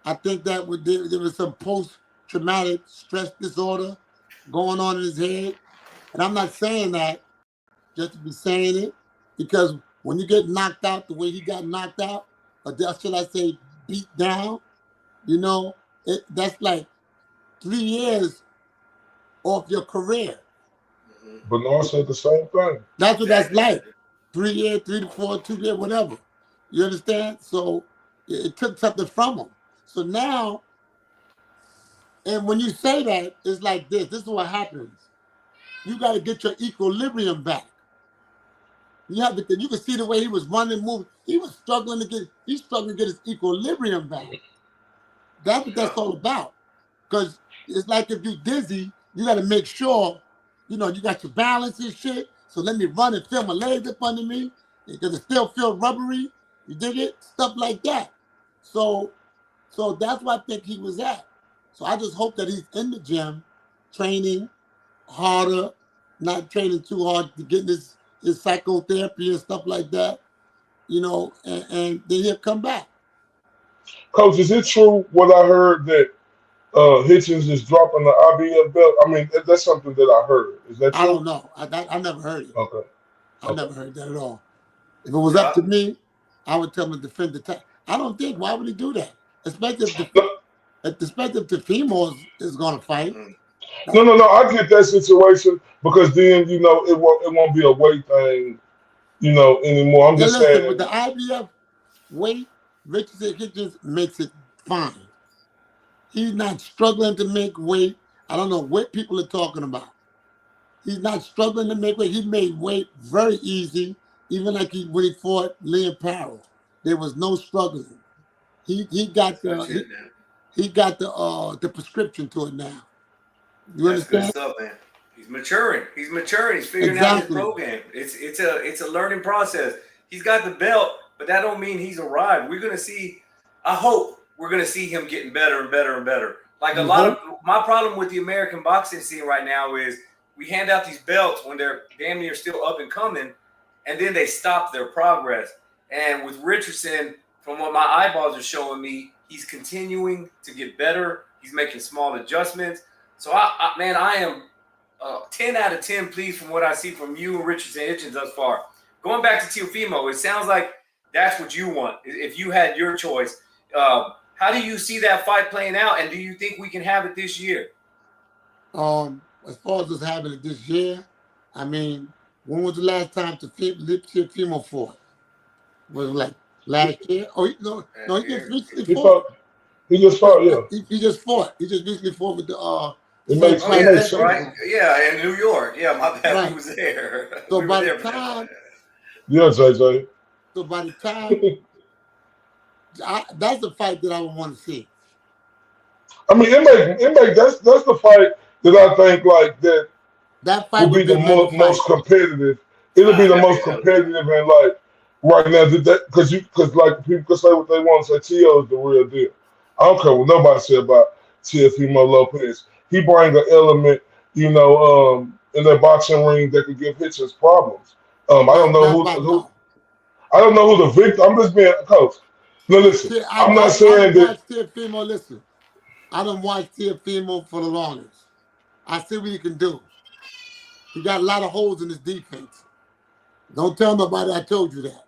I think that there was some post-traumatic stress disorder going on in his head, and I'm not saying that just to be saying it, because when you get knocked out the way he got knocked out, or should I say beat down, you know, that's like 3 years off your career. Bernard said the same thing. That's what that's like. 3 years, 3 to 4, 2 years, whatever. You understand? So it took something from him. So now, and when you say that, it's like this. This is what happens. You got to get your equilibrium back. You can see the way he was running, moving. He was struggling to get his equilibrium back. That's what that's all about. Because it's like if you're dizzy, you got to make sure, you know, you got your balance and shit. So let me run and feel my legs up under me because it still feel rubbery. You dig it? Stuff like that. So that's what I think he was at. So I just hope that he's in the gym, training harder, not training too hard to get his psychotherapy and stuff like that, you know, and then he'll come back. Coach, is it true what I heard that Hitchins is dropping the IBF belt? I mean, that's something that I heard. Is that true? I don't know. I never heard it. Okay. I never heard that at all. If it was up to me, I would tell him to defend the title. I don't think. Why would he do that? Especially if Teofimo is going to fight. No. I get that situation because then, you know, it won't be a weight thing, you know, anymore. I'm just saying. With the IBF weight, Richardson Hitchins makes it fine. He's not struggling to make weight. I don't know what people are talking about. He's not struggling to make weight. He made weight very easy, even like when he fought Liam Parrow. There was no struggling. He got the prescription to it now. You understand? Good stuff, man. He's maturing. He's maturing. He's figuring out his program. It's a learning process. He's got the belt, but that don't mean he's arrived. We're gonna see. I hope we're gonna see him getting better and better and better. Like a lot of my problem with the American boxing scene right now is we hand out these belts when they're damn near still up and coming, and then they stop their progress. And with Richardson, from what my eyeballs are showing me, he's continuing to get better. He's making small adjustments. So I am 10 out of 10 pleased from what I see from you and Richardson Hitchins thus far. Going back to Teofimo, it sounds like that's what you want. If you had your choice, how do you see that fight playing out, and do you think we can have it this year? As far as us having it this year, I mean, when was the last time Teofimo fought? Was it like last year? Oh, no, he just recently fought. He just fought, yeah. He just fought. He just recently fought with the that's right. Yeah, in New York. Yeah, my bad. Right. He was there. So we by were the there time, yeah, JJ. so by the time, that's the fight that I would want to see. I mean, that's the fight that I think like that fight will be the most competitive. It'll be the most competitive, and like right now, because like people can say what they want to say. Tio is the real deal. I don't care what nobody said about Teofimo Lopez. He brings an element, in that boxing ring that could give Hitchins problems. I don't know who. I don't know who the victim. I'm just being coach. No, listen. I'm not saying that. Teofimo, listen. I don't watch Teofimo for the longest. I see what he can do. He got a lot of holes in his defense. Don't tell nobody I told you that.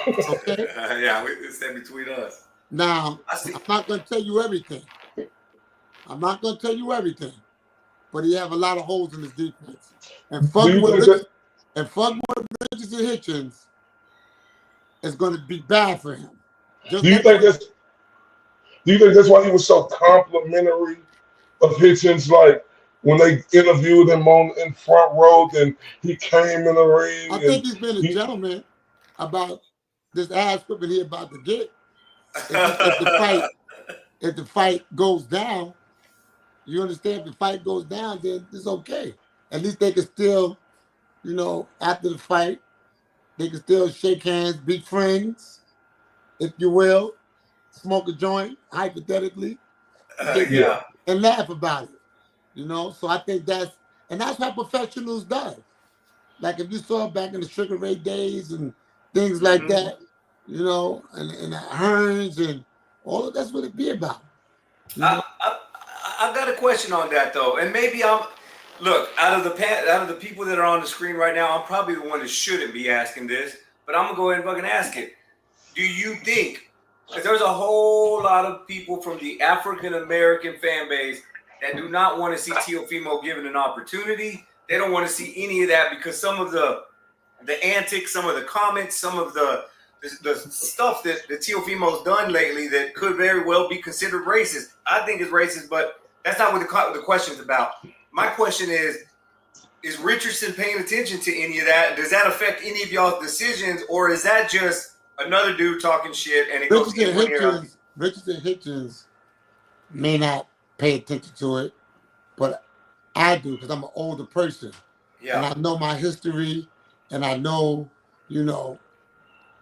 Okay? Yeah, it's that between us. Now, I'm not going to tell you everything. But he have a lot of holes in his defense. And fucking with Richardson Hitchins is going to be bad for him. Do you think that's why he was so complimentary of Hitchins? Like when they interviewed him in front row, and he came in the ring. I think he's been a gentleman about this ass whipping he about to get. If the fight goes down, you understand? If the fight goes down, then it's okay. At least they can still, after the fight, they can still shake hands, be friends, if you will, smoke a joint, hypothetically, and laugh about it. So I think that's what professionals does. Like if you saw back in the Sugar Ray days and things like that, and the Hearns and all of that's what it be about. I got a question on that though, and maybe out of the people that are on the screen right now, I'm probably the one that shouldn't be asking this, but I'm gonna go ahead and fucking ask it. Do you think, because there's a whole lot of people from the African American fan base that do not want to see Teofimo given an opportunity? They don't want to see any of that because some of the antics, some of the comments, some of the stuff that Teofimo's done lately that could very well be considered racist. I think it's racist, but that's not what the question's about. My question is Richardson paying attention to any of that? Does that affect any of y'all's decisions, or is that just another dude talking shit and it goes to Richardson Hitchins may not pay attention to it, but I do because I'm an older person. Yeah. And I know my history, and I know,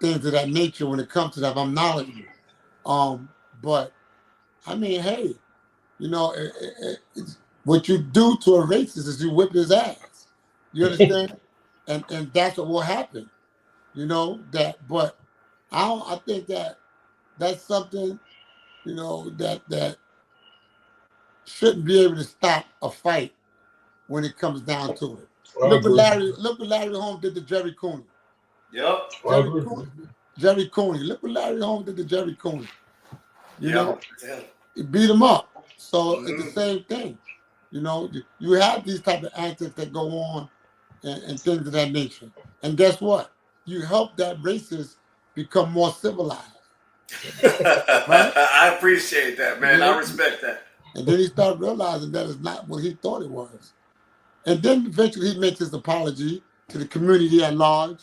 things of that nature when it comes to that. I'm knowledgeable. But I mean, hey, what you do to a racist is you whip his ass. You understand? and that's what will happen. But I think that's something, that shouldn't be able to stop a fight when it comes down to it. Look what Larry Holmes did to Jerry Cooney. Yep. Jerry Cooney. Look what Larry Holmes did to Jerry Cooney. He beat him up. So it's the same thing. You have these type of antics that go on and things of that nature. And guess what? You help that racist become more civilized. Right? I appreciate that, man. I respect that. And then he started realizing that it's not what he thought it was. And then eventually he makes his apology to the community at large.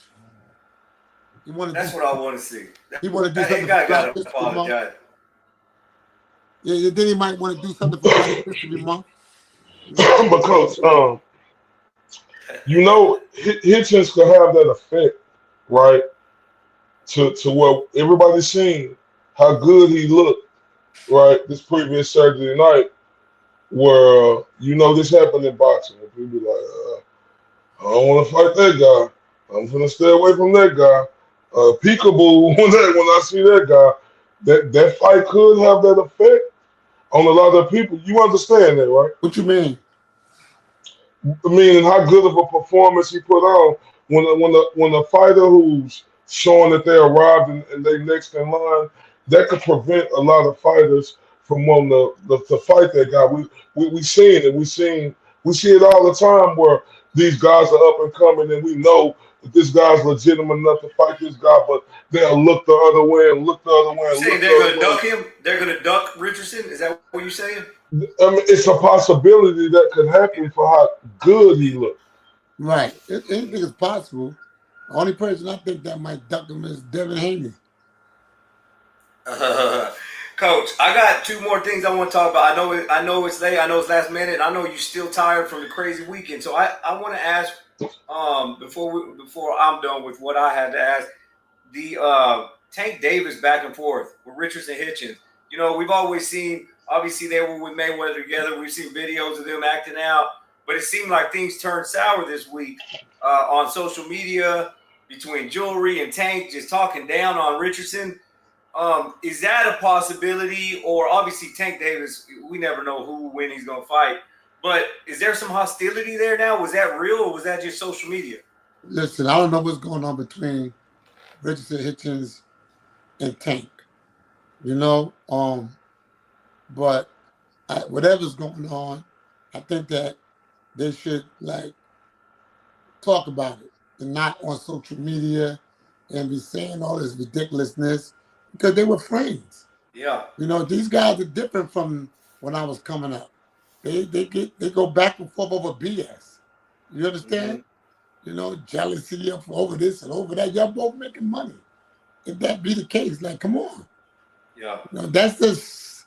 That's what I want to see. He want to do something. That guy got to apologize. Yeah, then he might want to do something for Black History Month. But coach, You know, Hitchens could have that effect, right? To what everybody's seen how good he looked, right? This previous Saturday night, where this happened in boxing. Where people be like, I don't want to fight that guy. I'm gonna stay away from that guy. Peekaboo when I see that guy, that fight could have that effect on a lot of people. You understand that, right? What you mean? Meaning how good of a performance he put on when a fighter who's showing that they arrived and they next in line, that could prevent a lot of fighters from wanting to fight that guy. We seen it. We see it all the time where these guys are up and coming and we know that this guy's legitimate enough to fight this guy, but they'll look the other way and look the other way. You saying they're going to duck him? They're going to duck Richardson? Is that what you're saying? I mean, it's a possibility that could happen for how good he looked. Right. Anything is possible. The only person I think that might duck him is Devin Haney. Coach, I got two more things I want to talk about. I know it's late. I know it's last minute. And I know you're still tired from the crazy weekend. So I want to ask before I'm done with what I had to ask, the Tank Davis back and forth with Richardson Hitchins. We've always seen. Obviously, they were with Mayweather together. We've seen videos of them acting out. But it seemed like things turned sour this week on social media between Jewelry and Tank just talking down on Richardson. Is that a possibility? Or obviously Tank Davis, we never know when he's going to fight. But is there some hostility there now? Was that real or was that just social media? Listen, I don't know what's going on between Richardson Hitchins and Tank. But whatever's going on, I think that they should talk about it and not on social media and be saying all this ridiculousness because they were friends. Yeah. These guys are different from when I was coming up. They go back and forth over BS. You understand? Mm-hmm. Jealousy over this and over that. Y'all both making money. If that be the case, come on. Yeah. That's just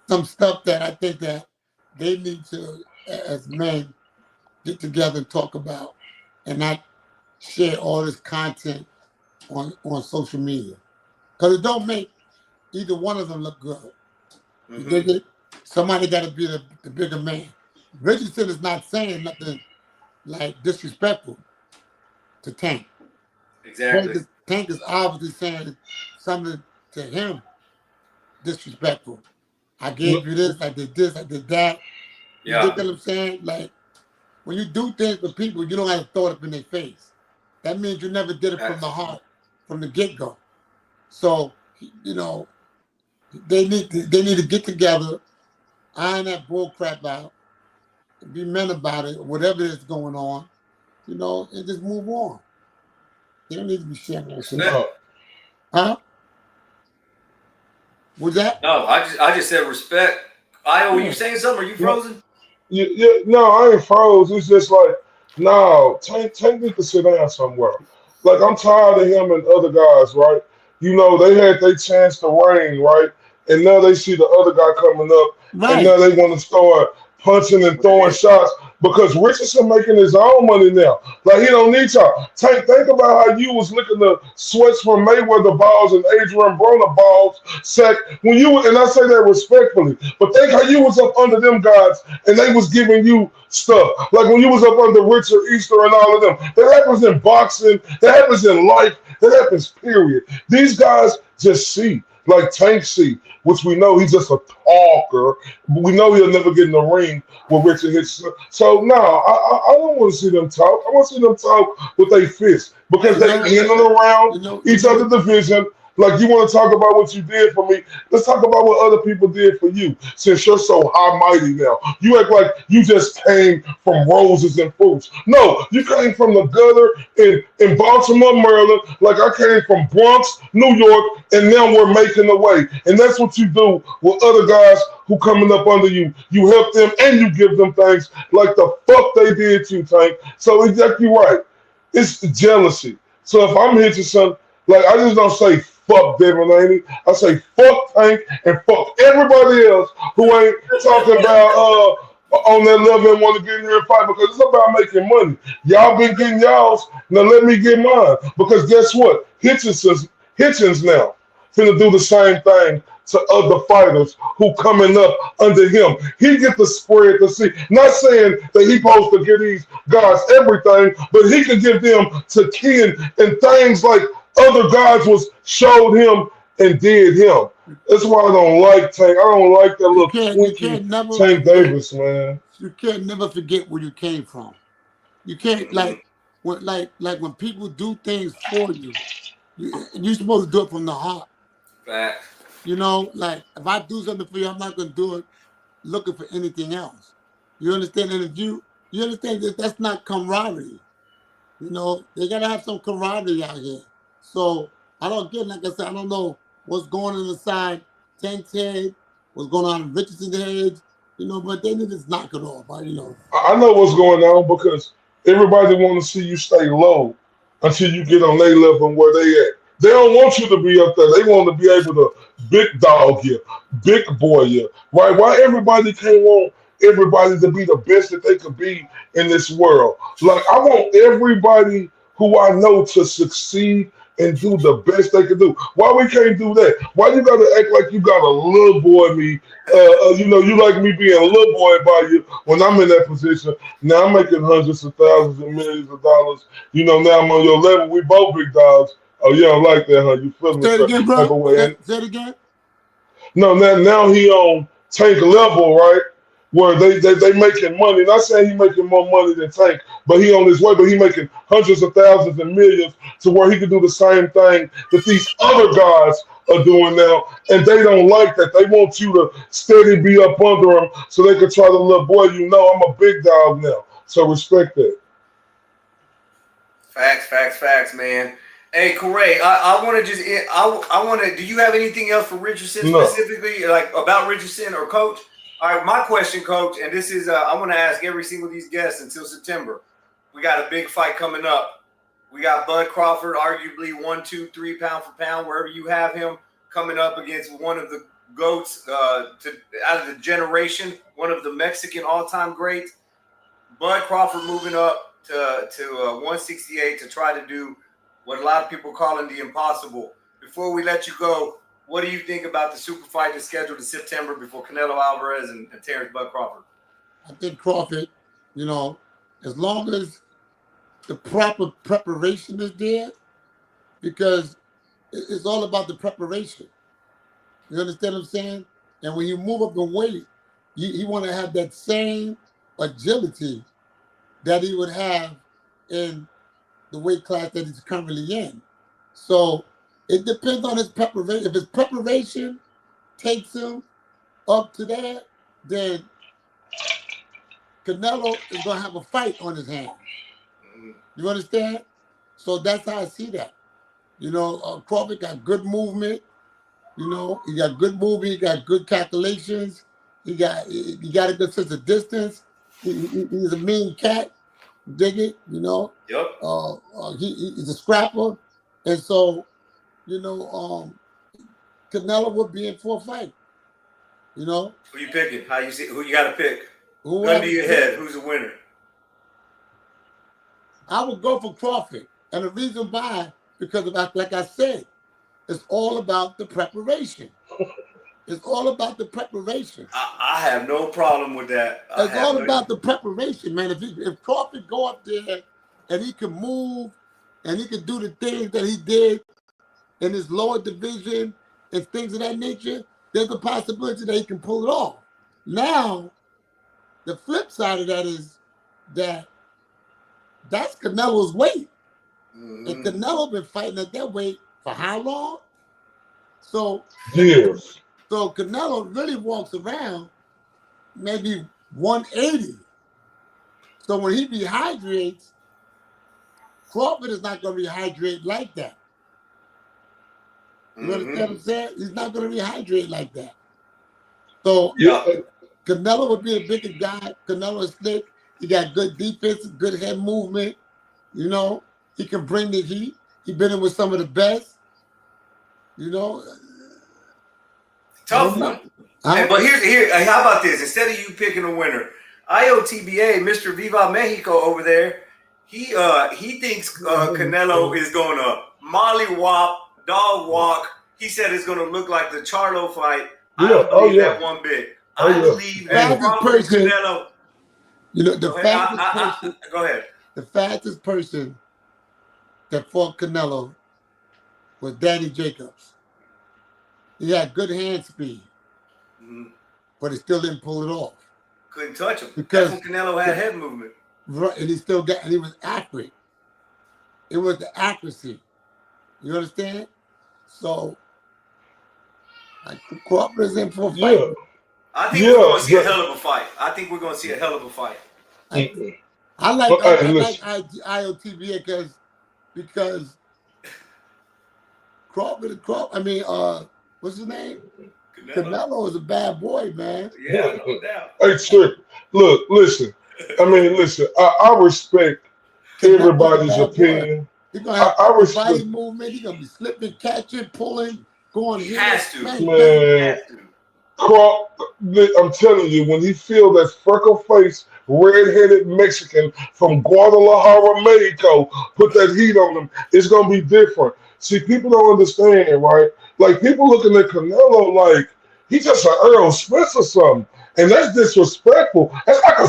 some stuff that I think that they need to, as men, get together and talk about and not share all this content on social media. Because it don't make either one of them look good. Mm-hmm. You dig it? Somebody got to be the bigger man. Richardson is not saying nothing disrespectful to Tank. Exactly. Tank is obviously saying something to him disrespectful. I gave you this, I did that. Yeah. You get what I'm saying? When you do things for people, you don't have to throw it up in their face. That means you never did it from the heart, from the get-go. So, they need to get together, iron that bull crap out, and be men about it, whatever is going on, and just move on. They don't need to be sharing that shit. Huh? What's that? No, I just said respect. Were you saying something? Are you frozen? Yeah, no, I ain't froze. It's just no, Tank need to sit down somewhere. I'm tired of him and other guys, right? They had their chance to reign, right? And now they see the other guy coming up, right. And now they want to start punching and throwing shots because Richardson making his own money now. He don't need y'all. Tank, think about how you was licking the sweats from Mayweather balls and Adrian Broner balls when you and I say that respectfully, but think how you was up under them guys and they was giving you stuff. When you was up under Richard Easter and all of them. That happens in boxing, that happens in life, that happens, period. These guys just see. Tank see, which we know he's just a talker. We know he'll never get in the ring with Richard Hitchens. So no, I don't want to see them talk. I want to see them talk with their fists because they in and around each other's division. You want to talk about what you did for me? Let's talk about what other people did for you. Since you're so high mighty now, you act like you just came from roses and fruits. No, you came from the gutter in Baltimore, Maryland. I came from Bronx, New York, and now we're making the way. And that's what you do with other guys who coming up under you. You help them and you give them things like the fuck they did to you, Tank. So exactly right. It's jealousy. So if I'm Hitchison, I just don't say fuck Devin Haney. I say fuck Tank and fuck everybody else who ain't talking about on that level and want to get in here and fight because it's about making money. Y'all been getting y'all's, now let me get mine. Because guess what? Hitchins now finna do the same thing to other fighters who coming up under him. He get the spread to see. Not saying that he supposed to give these guys everything, but he could give them to Ken and things like other guys was showed him and did him. That's why I don't like Tank. I don't like that little twinkie Tank Davis, man. You can't never forget where you came from. You can't like when people do things for you, you're supposed to do it from the heart. Fact. You know, like if I do something for you, I'm not gonna do it looking for anything else. You understand? And if you understand that that's not camaraderie. You know, they gotta have some camaraderie out here. So I don't get, like I said, I don't know what's going on inside Tank's head, what's going on in Richardson's head, you know, but they need to knock it off. You know. I know what's going on because everybody want to see you stay low until you get on their level and where they at. They don't want you to be up there. They want to be able to big dog you, big boy you, right? Why everybody can't want everybody to be the best that they could be in this world? Like, I want everybody who I know to succeed and do the best they can do. Why we can't do that? Why you gotta act like you got a little boy me? You know, you like me being a little boy by you when I'm in that position. Now I'm making hundreds of thousands and millions of dollars. You know, now I'm on your level. We both big dogs. Oh, you don't like that, huh? You feel me? Say it again, bro. Say it again. No, now he on Tank level, right? Where they making money. Not saying he making more money than Tank, but he on his way. But he making hundreds of thousands and millions to where he can do the same thing that these other guys are doing now, and they don't like that. They want you to steady be up under them so they can try to look, boy, you know, I'm a big dog now. So respect that. Facts, man. Hey, Corey, I want to just, I want to, do you have anything else for Richardson specifically, like about Richardson or Coach? All right, my question, Coach, and this is, I want to ask every single of these guests until September. We got a big fight coming up. We got Bud Crawford, arguably 1, 2, 3 pound for pound, wherever you have him, coming up against one of the GOATs out of the generation, one of the Mexican all-time greats. Bud Crawford moving up to 168 to try to do what a lot of people calling the impossible. Before we let you go, what do you think about the super fight that's scheduled in September before Canelo Alvarez and Terrence Bud Crawford? I think Crawford, you know, as long as the proper preparation is there, because it's all about the preparation. You understand what I'm saying? And when you move up in weight, you want to have that same agility that he would have in the weight class that he's currently in. So it depends on his preparation. If his preparation takes him up to that, then Canelo is going to have a fight on his hands. You understand? So that's how I see that. You know, Crawford got good movement. You know, he got good movement. He got good calculations. He got a good sense of distance. He's a mean cat. Dig it, you know. Yep. He's a scrapper, and so, you know, Canelo would be in for a fight. You know. Who you picking? How you see? Who you got to pick? Gun to your head. Who's the winner? I would go for Crawford, and the reason why, because like I said, it's all about the preparation. It's all about the preparation. I have no problem with that. It's all about the preparation, man. If Crawford go up there and he can move and he can do the things that he did in his lower division and things of that nature, there's a possibility that he can pull it off. Now, the flip side of that is that's Canelo's weight. And Canelo been fighting at that weight for how long? So years. So Canelo really walks around maybe 180. So when he rehydrates, Crawford is not going to rehydrate like that. You understand what I'm saying? He's not going to rehydrate like that. So Canelo would be a bigger guy. Canelo is slick. He got good defense, good head movement. You know, he can bring the heat. He's been in with some of the best. You know. Tough one. But here, how about this? Instead of you picking a winner, IOTBA, Mr. Viva Mexico over there, he thinks Canelo is going to mollywop, dog walk. He said it's going to look like the Charlo fight. I don't believe that one bit. I believe that Crawford and Canelo. You know, the go ahead. The fastest person that fought Canelo was Danny Jacobs. He had good hand speed, but he still didn't pull it off. Couldn't touch him because that's when Canelo had head movement. Right, and he was accurate. It was the accuracy. You understand? So, like, Crawford is in for a fight. I think we're going to see a hell of a fight. I like IOTBA because Crawford. I mean, what's his name? Canelo is a bad boy, man. Yeah, no doubt. Hey, sir, look, listen. I respect everybody's opinion. He's gonna have a body movement. He's gonna be slipping, catching, pulling, going. He has to, man. I'm telling you, when he feel that freckle-faced, red-headed Mexican from Guadalajara, Mexico, put that heat on him, it's gonna be different. See, people don't understand, right? Like, people looking at Canelo like he's just an Earl Smith or something, and that's disrespectful. That's like a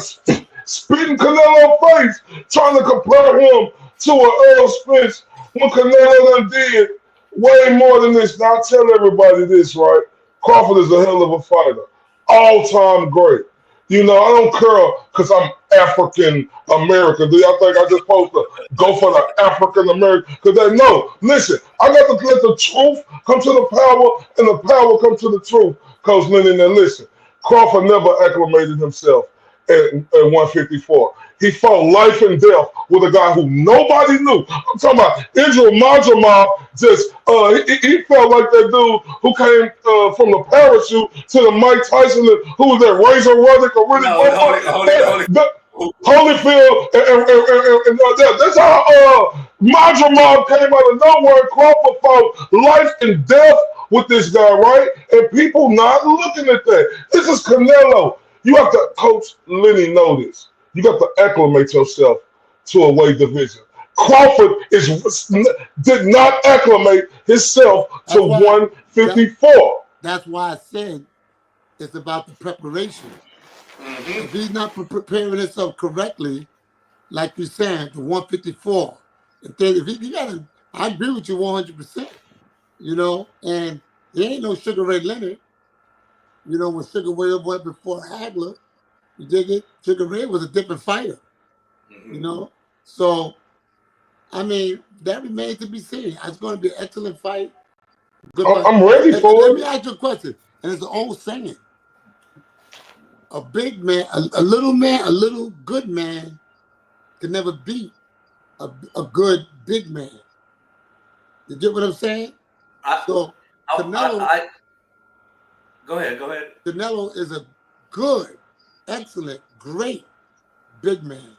spitting Canelo face, trying to compare him to an Earl Smith when Canelo done did way more than this. Now, I tell everybody this, right? Crawford is a hell of a fighter, all-time great. You know, I don't care because I'm African American. Do y'all think I just supposed to go for the African American? Because they know. Listen, I got to let the truth come to the power, and the power come to the truth. Coach Lenny, now listen, Crawford never acclimated himself at 154. He fought life and death with a guy who nobody knew. I'm talking about Israel Majamov. Just he felt like that dude who came from the parachute to the Mike Tyson, who was that Razor Ruddock or really Holyfield, and that's how Majamov came out of nowhere. Crawford fought life and death with this guy, right? And people not looking at that. This is Canelo. You have to, Coach Lenny, know this. You got to acclimate yourself to a weight division. Crawford did not acclimate himself to 154. That's why I said it's about the preparation. If he's not preparing himself correctly, like you said, the 154, I agree with you 100%. You know, and he ain't no Sugar Ray Leonard. You know, when Sugar Ray went before Hagler, you dig it? Sugar Ray was a different fighter. You know? So, I mean, that remains to be seen. It's going to be an excellent fight. I'm ready for it. Let me ask you a question. And it's an old saying. A big man, a little good man can never beat a good big man. You get what I'm saying? Canelo. Go ahead. Canelo is a good, excellent, great big man.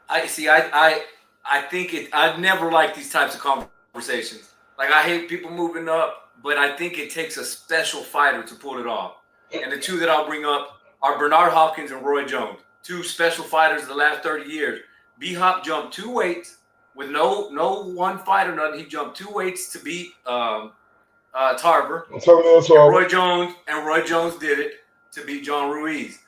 I think I've never liked these types of conversations. Like, I hate people moving up, but I think it takes a special fighter to pull it off. And the two that I'll bring up are Bernard Hopkins and Roy Jones, two special fighters of the last 30 years. B-Hop jumped 2 weights with no one fight or nothing. He jumped 2 weights to beat Tarver. Roy Jones did it to beat John Ruiz.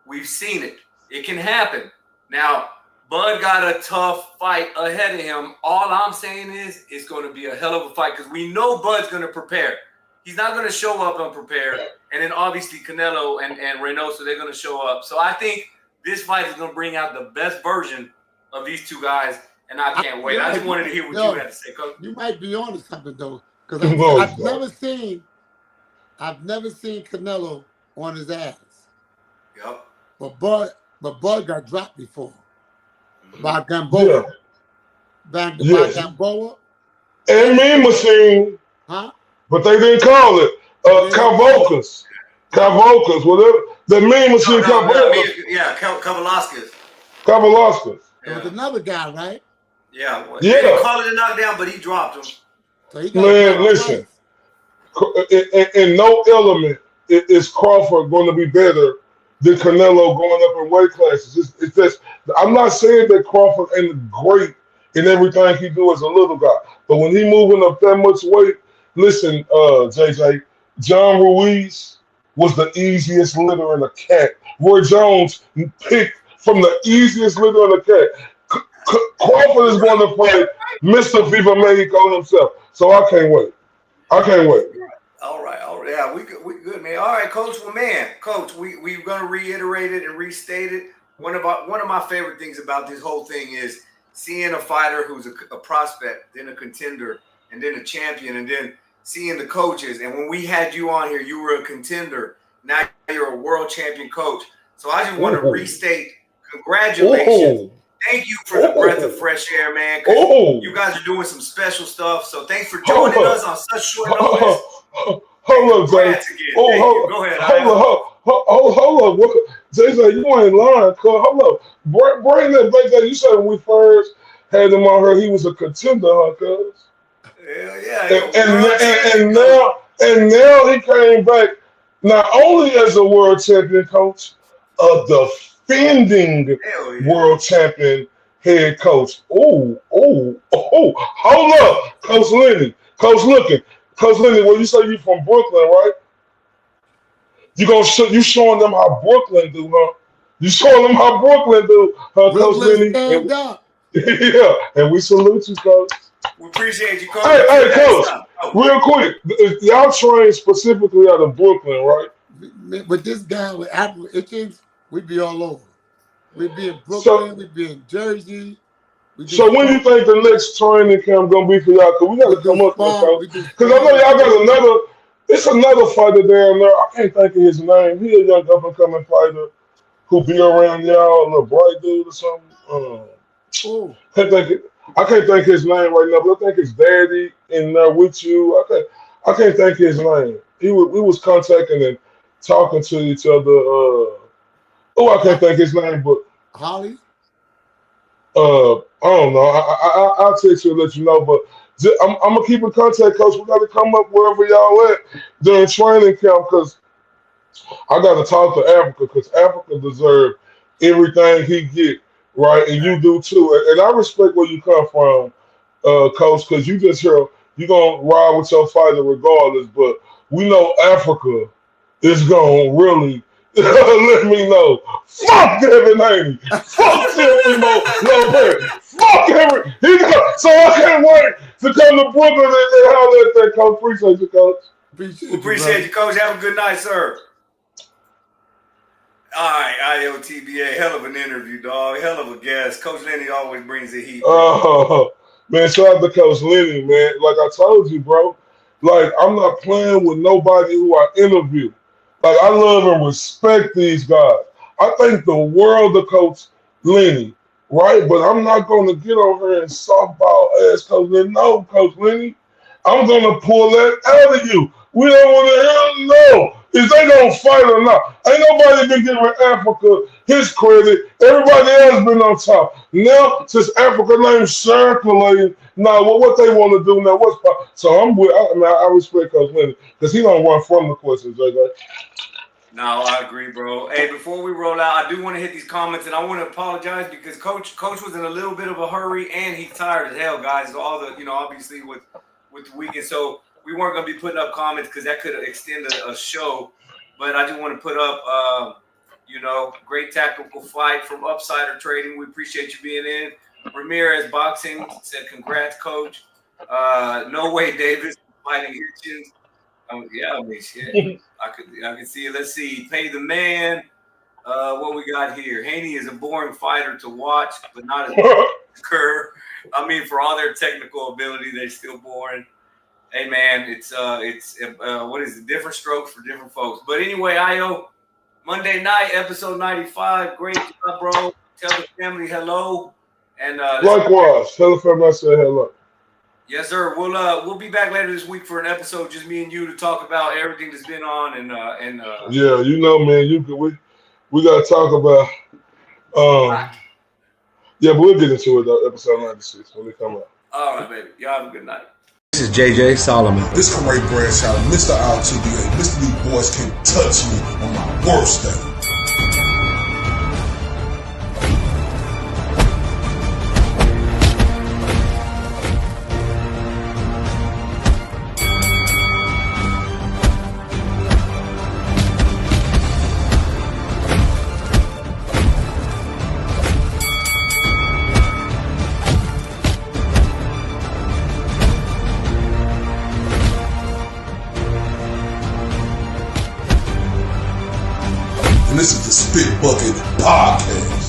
We've seen it. It can happen. Now, Bud got a tough fight ahead of him. All I'm saying is it's going to be a hell of a fight because we know Bud's going to prepare. He's not going to show up unprepared. And then obviously Canelo and Reynoso, they're going to show up. So I think this fight is going to bring out the best version of these two guys, and I can't wait. I just wanted to hear what you had to say, Coach. You might be on to something, though, because I've never seen Canelo on his ass. Yep. But Bud got dropped before by Kambosos. By Kambosos. And Mean Machine. Huh? But they didn't call it Kambosos. Kambosos, whatever. The Mean Machine Kambosos. Yeah, Kambosos. Kambosos. There was another guy, right? Yeah. They didn't call it a knockdown, but he dropped him. So he got listen. In no element is Crawford going to be better than Canelo going up in weight classes. It's just, I'm not saying that Crawford ain't great in everything he do as a little guy, but when he moving up that much weight, listen, JJ, John Ruiz was the easiest litter in a cat. Roy Jones picked from the easiest litter in a cat. Crawford is going to fight Mr. Viva Mexico himself, so I can't wait. I can't wait. All right. Yeah, we good, man. All right, Coach. Well, man, Coach, we're gonna reiterate it and restate it. One of my favorite things about this whole thing is seeing a fighter who's a prospect, then a contender, and then a champion, and then seeing the coaches. And when we had you on here, you were a contender. Now you're a world champion coach. So I just want to restate, congratulations. Thank you for the breath of fresh air, man. You guys are doing some special stuff. So thanks for joining us on such short notice. Hold up, Jay. Go ahead. Hold up. Jay said you ain't lying, cuz. Hold up. Bring that back there. You said when we first had him on here, he was a contender, huh, cuz? Hell yeah. And now he came back not only as a world champion coach, a defending world champion head coach. Hold up, Coach Lenny. Coach Lenny, well, you say you from Brooklyn, right? You showing them how Brooklyn do, huh? You showing them how Brooklyn do, huh, Coach Lenny? Yeah, and we salute you, Coach. We appreciate you, Coach. Hey, Coach, real quick, y'all train specifically out of Brooklyn, right? With this guy with Apple Hitchins, we'd be all over. We'd be in Brooklyn, we'd be in Jersey. So when do you think the next training camp gonna be for y'all? Because we got to come up with it. Because I know y'all got another fighter down there. I can't think of his name. He a young up-and-coming fighter who be around y'all, a little bright dude or something. I can't think his name right now, but I think his daddy in there with you. I can't think his name. We was contacting and talking to each other. I can't think his name, but Holly. I don't know. I'll text you and let you know. But I'm gonna keep in contact, Coach. We got to come up wherever y'all at during training camp because I got to talk to Africa because Africa deserves everything he get, right? And you do too. And I respect where you come from, Coach, because you just here. You gonna ride with your fighter regardless. But we know Africa is gonna really. Let me know. Fuck Devin Haney. Fuck Jimmy Lopez. Fuck every. So I can't wait to come to Brooklyn and holler at that, Coach. Appreciate you, Coach. Appreciate you, Coach. Have a good night, sir. All right, IOTBA. Hell of an interview, dog. Hell of a guest. Coach Lenny always brings the heat. Man, shout out to Coach Lenny, man. Like I told you, bro. Like, I'm not playing with nobody who I interview. Like, I love and respect these guys. I think the world of Coach Lenny, right? But I'm not going to get over here and softball ass Coach Lenny. No, Coach Lenny, I'm going to pull that out of you. We don't want to hear no. Is they going to fight or not? Ain't nobody been giving Africa his credit. Everybody else been on top. Now, since Africa name circulating, now what they want to do now? So I respect Coach Lenny because he don't run from the questions, JJ. No, I agree, bro. Hey, before we roll out, I do want to hit these comments, and I want to apologize because Coach was in a little bit of a hurry, and he's tired as hell, guys. So all the, obviously with the weekend, so we weren't gonna be putting up comments because that could extend a show. But I just want to put up, great tactical fight from Upsider Trading. We appreciate you being in. Ramirez Boxing said, "Congrats, Coach." No way, Davis fighting Hitchins. Shit. I can see it. Let's see. Pay the man. What we got here? Haney is a boring fighter to watch, but not as Kerr. I mean, for all their technical ability, they're still boring. Hey man, it's what is it? Different strokes for different folks. But anyway, IO, Monday night, episode 95. Great job, bro. Tell the family hello. And likewise, tell the family I said hello. Yes, sir. We'll be back later this week for an episode, just me and you, to talk about everything that's been on and yeah, man, we gotta talk about yeah, but we'll get into it though, episode 96 when they come out. All right, baby. Y'all have a good night. This is JJ Solomon. This is Ray Bradshaw, Mr. RTBA. Mr. These boys can't touch me on my worst day. and this is the Spit Bucket Podcast.